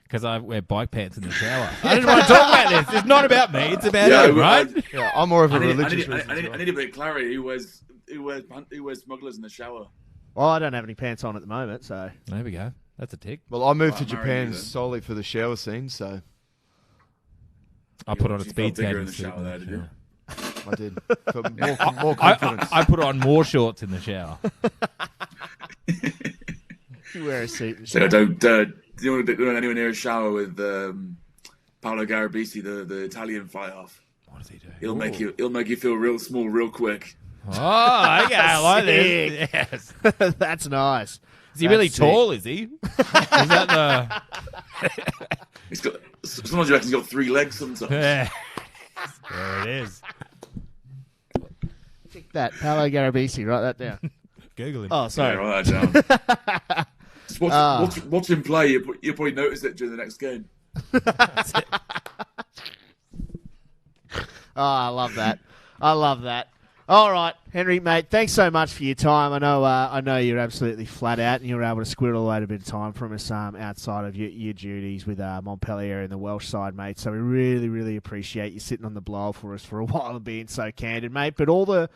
[SPEAKER 2] Because I wear bike pants in the shower. I didn't want to talk about this. It's not about me. It's about him, right?
[SPEAKER 4] I'm more of a religious
[SPEAKER 3] I need a bit of clarity. Who wears smugglers in the shower?
[SPEAKER 1] Well, I don't have any pants on at the moment, so...
[SPEAKER 2] There we go. That's a tick.
[SPEAKER 4] Well, I moved to Japan solely for the shower scene, so...
[SPEAKER 2] I put on a speed skating
[SPEAKER 3] in the shower there, did you?
[SPEAKER 4] I did. For more confidence.
[SPEAKER 2] I put on more shorts in the shower.
[SPEAKER 1] You wear a suit.
[SPEAKER 3] So don't want to do anywhere near a shower with Paolo Garabisi, the Italian fly-half.
[SPEAKER 2] What does he do?
[SPEAKER 3] He'll make you feel real small real quick.
[SPEAKER 2] Oh, okay, I like this. Yes.
[SPEAKER 1] That's nice.
[SPEAKER 2] Is he really tall, is he? Is that the...
[SPEAKER 3] He's got... Sometimes you reckon he's got 3 legs sometimes.
[SPEAKER 2] Yeah. There it is.
[SPEAKER 1] Take that. Paolo Garabisi, write that down.
[SPEAKER 2] Google him.
[SPEAKER 1] Oh, sorry.
[SPEAKER 3] Yeah, write that down. Just watch him play. You'll probably notice it during the next game.
[SPEAKER 1] Oh, I love that. All right, Henry, mate, thanks so much for your time. I know you're absolutely flat out, and you were able to squirrel out a bit of time from us outside of your duties with Montpellier and the Welsh side, mate. So we really, really appreciate you sitting on the blower for us for a while and being so candid, mate. But all the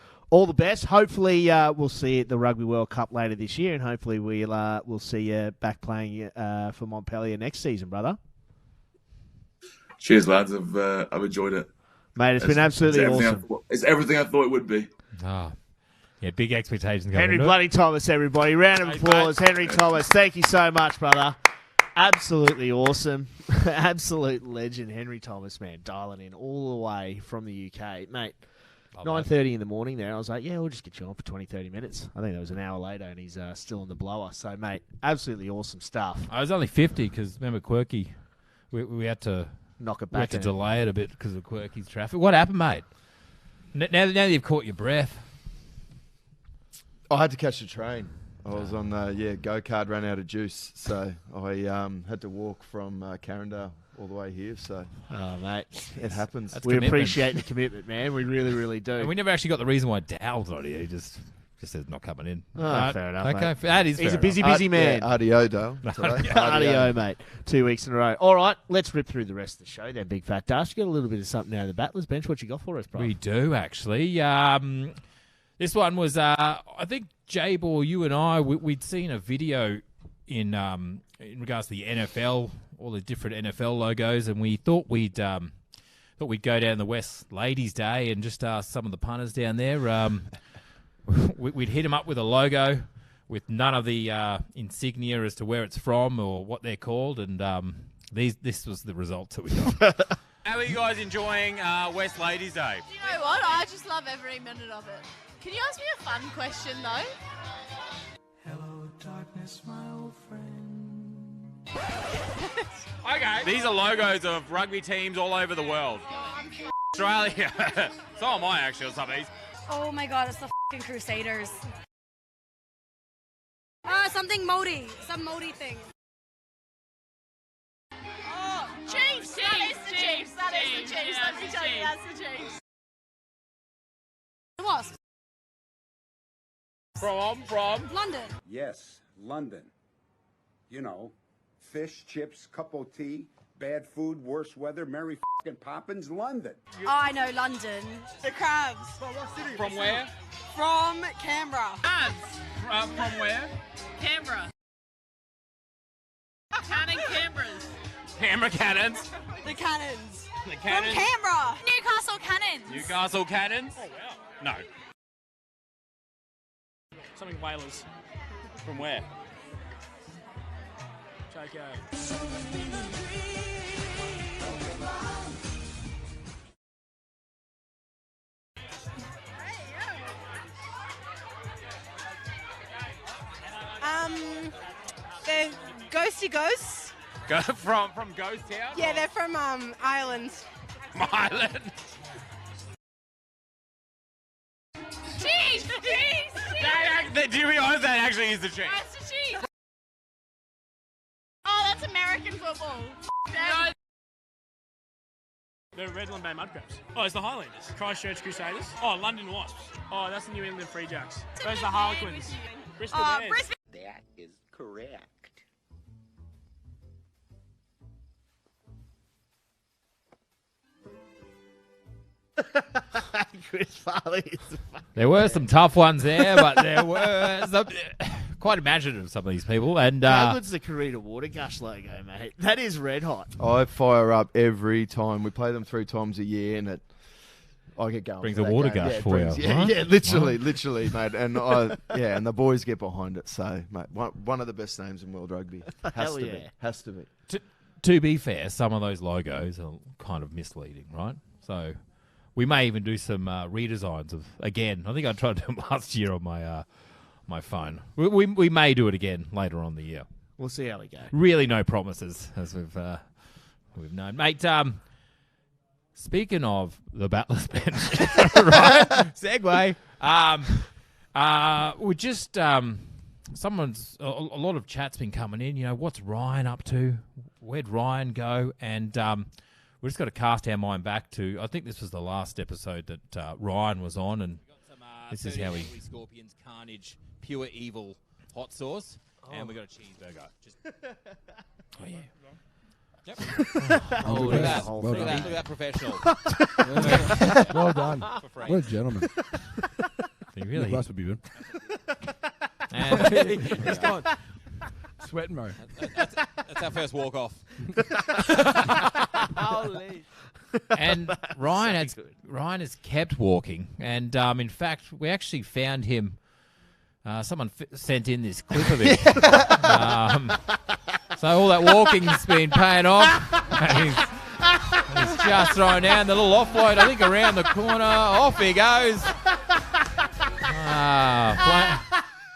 [SPEAKER 1] best. Hopefully, we'll see you at the Rugby World Cup later this year, and hopefully we'll see you back playing for Montpellier next season, brother.
[SPEAKER 3] Cheers, lads. I've enjoyed it.
[SPEAKER 1] Mate, it's been absolutely awesome.
[SPEAKER 3] It's everything I thought it would be.
[SPEAKER 2] Oh, yeah, big expectations.
[SPEAKER 1] Henry bloody Thomas, everybody. Round of applause. Henry Thomas, thank you so much, brother. Absolutely awesome. Absolute legend, Henry Thomas, man, dialing in all the way from the UK. Mate, 9:30 in the morning there, I was like, yeah, we'll just get you on for 20, 30 minutes. I think that was an hour later, and he's still on the blower. So, mate, absolutely awesome stuff.
[SPEAKER 2] I was only 50 because, remember, Quirky, we had to...
[SPEAKER 1] knock it
[SPEAKER 2] we
[SPEAKER 1] back.
[SPEAKER 2] had to delay it a bit because of Quirky's traffic. What happened, mate? Now that you've caught your breath.
[SPEAKER 4] I had to catch the train. I was on go-kart, ran out of juice, so I had to walk from Carindale all the way here. So,
[SPEAKER 1] mate,
[SPEAKER 4] it happens.
[SPEAKER 1] We appreciate the commitment, man. We really, really do.
[SPEAKER 2] And we never actually got the reason why Dow's not here. He just says not coming in.
[SPEAKER 1] Fair enough.
[SPEAKER 2] Okay,
[SPEAKER 1] mate.
[SPEAKER 2] that is.
[SPEAKER 1] He's a busy man.
[SPEAKER 4] RDO, Dale.
[SPEAKER 1] RDO, mate. 2 weeks in a row. All right, let's rip through the rest of the show then, Big Fat Dash. You got a little bit of something out of the Battlers bench. What you got for us, bro?
[SPEAKER 2] We do, actually. This one was, I think, J-Ball, you and I, we'd seen a video in regards to the NFL, all the different NFL logos, and we thought we'd go down the West Ladies Day and just ask some of the punters down there. We'd hit them up with a logo with none of the insignia as to where it's from or what they're called, and this was the results that we got.
[SPEAKER 5] How are you guys enjoying West Ladies Day?
[SPEAKER 6] Do you know what? I just love every minute of it. Can you ask me a fun question, though?
[SPEAKER 7] Hello, darkness, my old friend.
[SPEAKER 5] Okay. These are logos of rugby teams all over the world. Australia. So am I, actually, on some of these.
[SPEAKER 8] Oh my god, it's the f***ing Crusaders. Something Modi. Some Modi thing.
[SPEAKER 6] Oh, Chiefs! That is the Chiefs! That is the Chiefs! Let me tell you, that's the Chiefs.
[SPEAKER 8] The Wasps.
[SPEAKER 5] From?
[SPEAKER 8] London.
[SPEAKER 9] Yes, London. You know, fish, chips, cup of tea, bad food, worse weather, Mary f***ing Poppins, London.
[SPEAKER 8] Oh, I know, London.
[SPEAKER 6] The Crabs.
[SPEAKER 5] From where?
[SPEAKER 6] From Canberra.
[SPEAKER 5] From where?
[SPEAKER 6] Canberra. Canning Canberras.
[SPEAKER 5] Canberra Cannons.
[SPEAKER 6] The Cannons.
[SPEAKER 5] The Cannons.
[SPEAKER 6] From Canberra. Newcastle Cannons.
[SPEAKER 5] Newcastle Cannons.
[SPEAKER 10] Oh, wow.
[SPEAKER 5] No.
[SPEAKER 10] Something Whalers.
[SPEAKER 5] From where?
[SPEAKER 10] JK.
[SPEAKER 6] They're Ghosty Ghosts.
[SPEAKER 5] From Ghost Town?
[SPEAKER 6] Yeah, they're from Ireland.
[SPEAKER 5] Ireland.
[SPEAKER 6] Cheese!
[SPEAKER 5] Do you realise that actually is the Chiefs?
[SPEAKER 6] That's the Chiefs. Oh, that's American football.
[SPEAKER 5] No.
[SPEAKER 10] The Redland Bay Mudcrabs. Oh, it's the Highlanders. Christchurch Crusaders. Oh, London Wasps. Oh, that's the New England Free Jacks. Those are the Harlequins. Bristol Bears.
[SPEAKER 6] Brisbane.
[SPEAKER 9] That is correct.
[SPEAKER 1] Chris Farley is
[SPEAKER 2] There were some tough ones there, but there were some, quite imaginative, some of these people. And
[SPEAKER 1] How good's the Karita Water Gush logo, mate? That is red hot.
[SPEAKER 4] I fire up every time. We play them 3 times a year, and I get going.
[SPEAKER 2] Brings
[SPEAKER 4] for
[SPEAKER 2] a
[SPEAKER 4] that
[SPEAKER 2] water
[SPEAKER 4] game.
[SPEAKER 2] gush
[SPEAKER 4] Yeah,
[SPEAKER 2] for you,
[SPEAKER 4] Yeah,
[SPEAKER 2] right?
[SPEAKER 4] yeah, literally, mate. And and the boys get behind it. So, mate, one of the best names in world rugby. Has to be.
[SPEAKER 2] to be fair, some of those logos are kind of misleading, right? So we may even do some redesigns of, again, I think I tried to do them last year on my my phone. We may do it again later on in the year.
[SPEAKER 1] We'll see how we go.
[SPEAKER 2] Really no promises, as we've known. Mate, speaking of the Battlers bench, right? Segue. We just, a lot of chat's been coming in, you know, what's Ryan up to? Where'd Ryan go? And we've just got to cast our mind back to, I think this was the last episode that Ryan was on, and this is how he...
[SPEAKER 5] Scorpions Carnage Pure Evil hot sauce, and we got a cheeseburger.
[SPEAKER 2] Oh, yeah.
[SPEAKER 5] Yep. Look at that.
[SPEAKER 1] Well
[SPEAKER 5] Look
[SPEAKER 1] done.
[SPEAKER 5] at that professional.
[SPEAKER 11] Well done.
[SPEAKER 5] For free.
[SPEAKER 11] What a gentleman.
[SPEAKER 2] He really...
[SPEAKER 11] Nice to be good.
[SPEAKER 2] And
[SPEAKER 11] He's gone. Sweating, bro.
[SPEAKER 5] That's our first walk off.
[SPEAKER 1] Holy.
[SPEAKER 2] And Ryan has kept walking, and in fact, we actually found him. Someone sent in this clip of him. So all that walking's been paying off. And he's just throwing down the little offload. I think around the corner. Off he goes.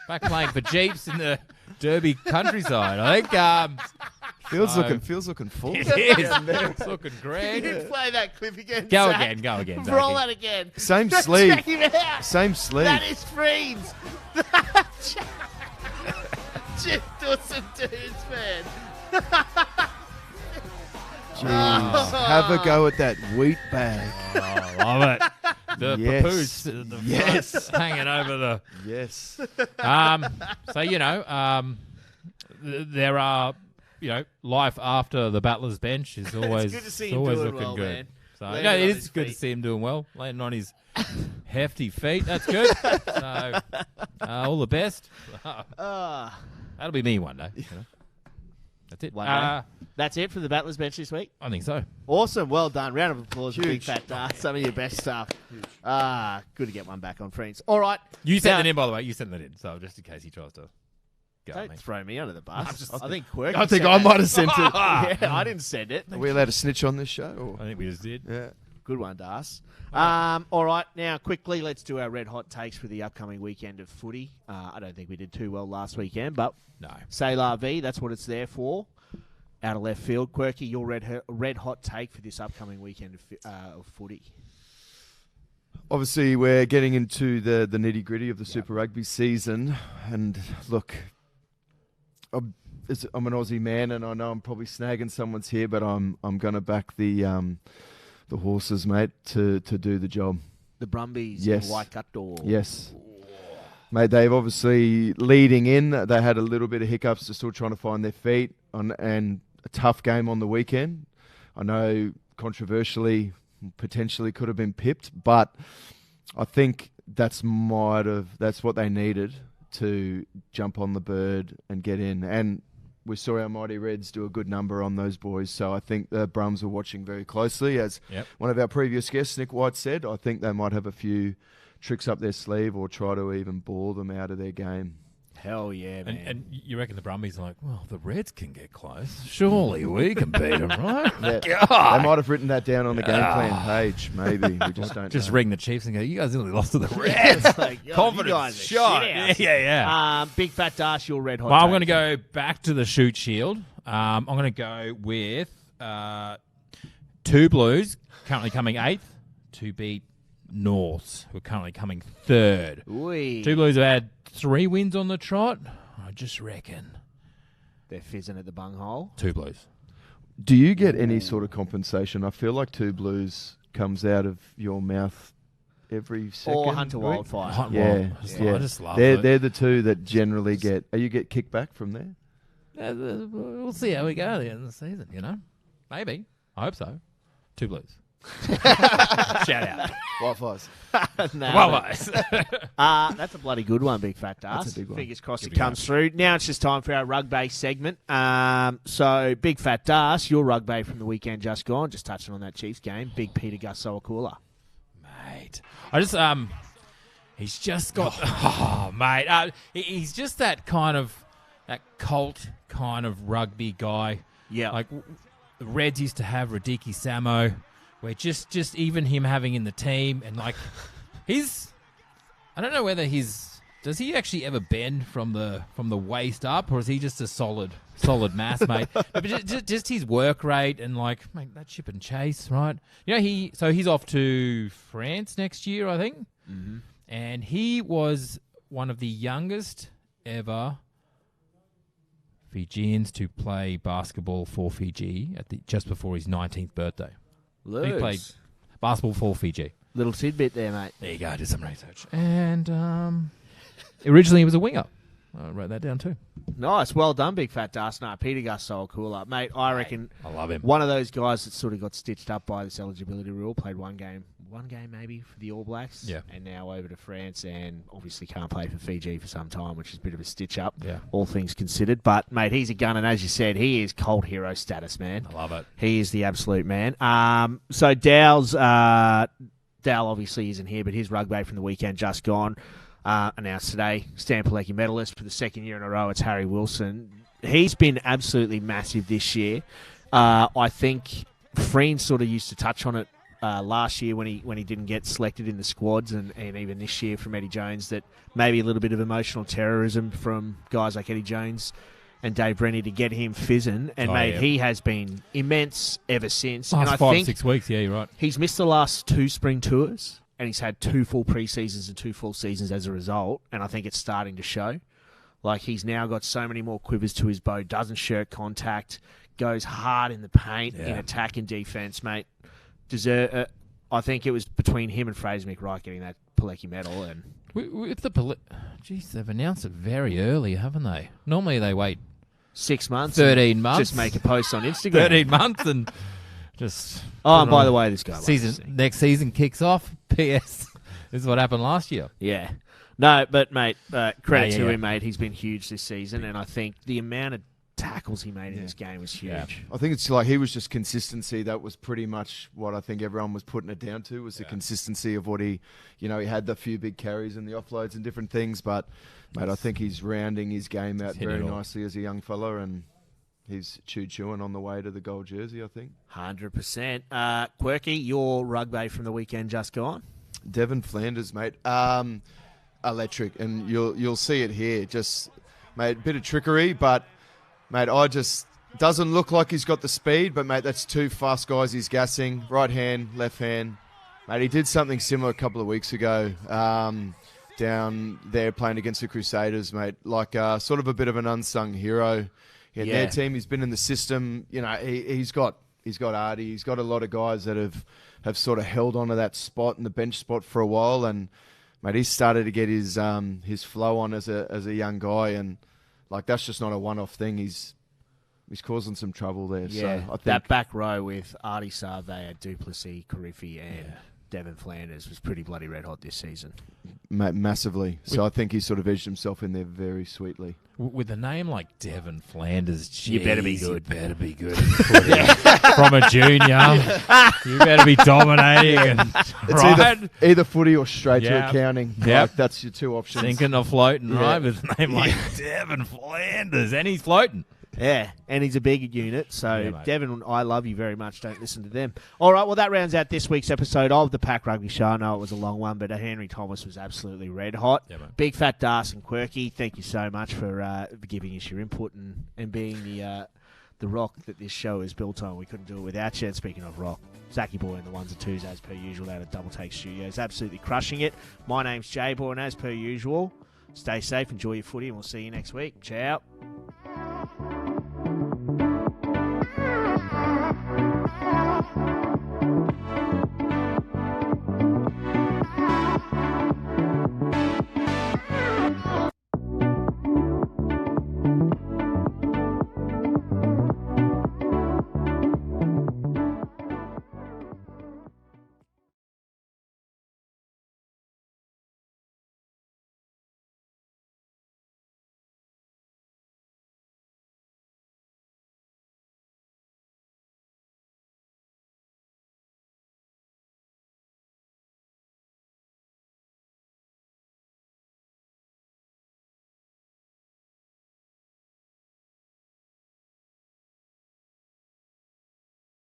[SPEAKER 2] Back playing for Jeeps in the Derby countryside. I think.
[SPEAKER 4] Feels looking full.
[SPEAKER 2] It is. It's looking great.
[SPEAKER 1] Can you play that clip again?
[SPEAKER 2] Go
[SPEAKER 1] Zach?
[SPEAKER 2] again. Go again.
[SPEAKER 1] Roll that again.
[SPEAKER 4] Same sleeve.
[SPEAKER 1] Check him out.
[SPEAKER 4] Same sleeve.
[SPEAKER 1] That is Freeds. Just Dawson dudes, man.
[SPEAKER 4] Jeez. Have a go at that wheat bag.
[SPEAKER 2] Oh, love it. The
[SPEAKER 4] Yes.
[SPEAKER 2] papoose, the
[SPEAKER 4] Yes.
[SPEAKER 2] front hanging over the.
[SPEAKER 4] Yes.
[SPEAKER 2] So there are, life after the Battlers bench is always
[SPEAKER 1] good to see him
[SPEAKER 2] always
[SPEAKER 1] doing
[SPEAKER 2] looking
[SPEAKER 1] well,
[SPEAKER 2] good.
[SPEAKER 1] man.
[SPEAKER 2] So
[SPEAKER 1] Landing on
[SPEAKER 2] it is
[SPEAKER 1] his
[SPEAKER 2] good to
[SPEAKER 1] feet.
[SPEAKER 2] see him doing well, landing on his hefty feet. That's good. So all the best. That'll be me one day. You know? That's it.
[SPEAKER 1] One day. That's it for the Battlers bench this week?
[SPEAKER 2] I think so.
[SPEAKER 1] Awesome. Well done. Round of applause for Big Fat Dart. Some of your best stuff. Good to get one back on, friends. All right.
[SPEAKER 2] You sent that in, by the way. You sent that in. So just in case he tries to go at me.
[SPEAKER 1] Don't throw me under the bus.
[SPEAKER 2] I
[SPEAKER 1] think Quirky
[SPEAKER 4] I think I might have sent it.
[SPEAKER 1] Yeah, I didn't send it.
[SPEAKER 4] Are we allowed to snitch on this show? Or?
[SPEAKER 2] I think we just did.
[SPEAKER 4] Yeah.
[SPEAKER 1] Good one, Das. All right, now quickly, let's do our red hot takes for the upcoming weekend of footy. I don't think we did too well last weekend, but
[SPEAKER 2] no.
[SPEAKER 1] C'est la vie, that's what it's there for. Out of left field. Quirky, your red hot take for this upcoming weekend of footy.
[SPEAKER 4] Obviously, we're getting into the nitty-gritty of the Super Rugby season. And look, I'm an Aussie man, and I know I'm probably snagging someone's here, but I'm going to back the horses, mate, to do the job.
[SPEAKER 1] The Brumbies,
[SPEAKER 4] yes.
[SPEAKER 1] Waikato.
[SPEAKER 4] Yes. Mate, they've obviously, leading in, they had a little bit of hiccups. They're still trying to find their feet, and a tough game on the weekend. I know, controversially, potentially could have been pipped, but I think that's what they needed to jump on the bird and get in. And we saw our mighty Reds do a good number on those boys, so I think the Brums are watching very closely. As one of our previous guests, Nick White, said, I think they might have a few tricks up their sleeve or try to even bore them out of their game.
[SPEAKER 1] Hell yeah, man.
[SPEAKER 2] And you reckon the Brumbies are like, well, the Reds can get close. Surely we can beat them, right?
[SPEAKER 4] Yeah. They might have written that down on the game plan page, maybe. We just don't know.
[SPEAKER 2] Ring the Chiefs and go, you guys nearly lost to the Reds.
[SPEAKER 1] Like,
[SPEAKER 2] Confidence shot. Yeah.
[SPEAKER 1] Big Fat Dash, your red hot
[SPEAKER 2] Well,
[SPEAKER 1] take.
[SPEAKER 2] I'm going to go back to the shoot shield. I'm going to go with 2 Blues, currently coming 8th, to beat Norths, who are currently coming 3rd.
[SPEAKER 1] Oy.
[SPEAKER 2] 2 Blues have had 3 wins on the trot. I just reckon
[SPEAKER 1] they're fizzing at the bunghole.
[SPEAKER 2] 2 Blues.
[SPEAKER 4] Do you get any sort of compensation? I feel like 2 Blues comes out of your mouth every second.
[SPEAKER 1] Or Hunter
[SPEAKER 4] week.
[SPEAKER 1] Wildfire.
[SPEAKER 4] Yeah.
[SPEAKER 2] I just love it.
[SPEAKER 4] They're the two that generally get. You get kickback from there?
[SPEAKER 2] We'll see how we go at the end of the season, you know? Maybe. I hope so. 2 Blues. Shout out.
[SPEAKER 4] White Flies.
[SPEAKER 1] That's a bloody good one, Big Fat Dart.
[SPEAKER 4] That's a big one.
[SPEAKER 1] Fingers crossed it comes through. Now it's just time for our rugby segment. So, Big Fat Dart, your rugby from the weekend just gone. Just touching on that Chiefs game. Big Peter Gus-Sowakula.
[SPEAKER 2] Mate. I just, he's just got, mate. He's just that cult kind of rugby guy.
[SPEAKER 1] Yeah.
[SPEAKER 2] Like, the Reds used to have Radiki Samo, where just even him having in the team, and like, I don't know whether does he actually ever bend from the waist up, or is he just a solid mass, mate? But just his work rate and like, mate, that chip and chase, right? You know, he's off to France next year, I think.
[SPEAKER 1] Mm-hmm.
[SPEAKER 2] And he was one of the youngest ever Fijians to play basketball for Fiji just before his 19th birthday.
[SPEAKER 1] Luke.
[SPEAKER 2] He played basketball for Fiji.
[SPEAKER 1] Little tidbit there, mate.
[SPEAKER 2] There you go. Do some research. And originally he was a winger. I wrote that down too.
[SPEAKER 1] Nice. Well done, Big Fat Dust. No, Peter Gus-Sowakula. Mate, I reckon
[SPEAKER 2] I love him.
[SPEAKER 1] One of those guys that sort of got stitched up by this eligibility rule, played one game maybe for the All Blacks, and now over to France, and obviously can't play for Fiji for some time, which is a bit of a stitch up, all things considered. But, mate, he's a gun, and as you said, he is cult hero status, man.
[SPEAKER 2] I love it.
[SPEAKER 1] He is the absolute man. So Dowell obviously isn't here, but his rugby from the weekend just gone. Announced today, Stan Pilecki medalist for the second year in a row. It's Harry Wilson. He's been absolutely massive this year. I think Freen sort of used to touch on it last year when he didn't get selected in the squads, and even this year from Eddie Jones, that maybe a little bit of emotional terrorism from guys like Eddie Jones and Dave Rennie to get him fizzing. And, he has been immense ever since.
[SPEAKER 2] Last
[SPEAKER 1] and I
[SPEAKER 2] 5
[SPEAKER 1] think
[SPEAKER 2] 6 weeks, yeah, you're right.
[SPEAKER 1] He's missed the last 2 spring tours, and he's had 2 full pre-seasons and 2 full seasons as a result, and I think it's starting to show. Like, he's now got so many more quivers to his bow, doesn't shirk contact, goes hard in the paint, in attack and defence, mate. I think it was between him and Fraser McWright getting that Pilecki medal. And
[SPEAKER 2] with the they've announced it very early, haven't they? Normally they wait
[SPEAKER 1] 6 months,
[SPEAKER 2] 13 months,
[SPEAKER 1] just make a post on Instagram.
[SPEAKER 2] 13 months and just.
[SPEAKER 1] Oh, and by the way, this guy
[SPEAKER 2] next season kicks off. P.S. This is what happened last year.
[SPEAKER 1] Yeah. No, but, mate, credit to him, mate. He's been huge this season, and I think the amount of tackles he made in this game was huge.
[SPEAKER 4] Yeah. I think it's like he was just consistency. That was pretty much what I think everyone was putting it down to, was the consistency of what he had the few big carries and the offloads and different things, but, mate, I think he's rounding his game out very nicely as a young fella, and he's chewing on the way to the gold jersey, I think.
[SPEAKER 1] 100%. Quirky, your rugby from the weekend just gone?
[SPEAKER 4] Devon Flanders, mate. Electric, and you'll see it here. Just, mate, a bit of trickery, but, mate, doesn't look like he's got the speed, but, mate, that's two fast guys he's gassing. Right hand, left hand. Mate, he did something similar a couple of weeks ago down there playing against the Crusaders, mate. Like sort of a bit of an unsung hero in their team. He's been in the system. You know, he's got Artie. He's got a lot of guys that have sort of held onto that spot in the bench spot for a while, and, mate, he's started to get his flow on as a young guy, and, like, that's just not a one-off thing. He's causing some trouble there.
[SPEAKER 1] Yeah,
[SPEAKER 4] so I think
[SPEAKER 1] that back row with Artie Sarve, Duplessis, Carriffy, and Devon Flanders was pretty bloody red hot this season.
[SPEAKER 4] Massively. So I think he's sort of edged himself in there very sweetly.
[SPEAKER 2] With a name like Devon Flanders, geez,
[SPEAKER 1] you better be good.
[SPEAKER 2] You better be good. From a junior, you better be dominating. And,
[SPEAKER 4] it's either footy or straight to accounting. Like, that's your two options.
[SPEAKER 2] Sinking or floating, right? With a name like Devon Flanders, and he's floating.
[SPEAKER 1] Yeah, and he's a big unit. So, Devon, I love you very much. Don't listen to them. All right, well, that rounds out this week's episode of the PAC Rugby Show. I know it was a long one, but Henry Thomas was absolutely red hot.
[SPEAKER 2] Yeah,
[SPEAKER 1] Big Fat Das and Quirky, thank you so much for giving us your input and being the rock that this show is built on. We couldn't do it without you. And speaking of rock, Zachy Boy and the ones and twos, as per usual, out of DoubleTake Studios. Absolutely crushing it. My name's Jay Boy, and as per usual, stay safe, enjoy your footy, and we'll see you next week. Ciao.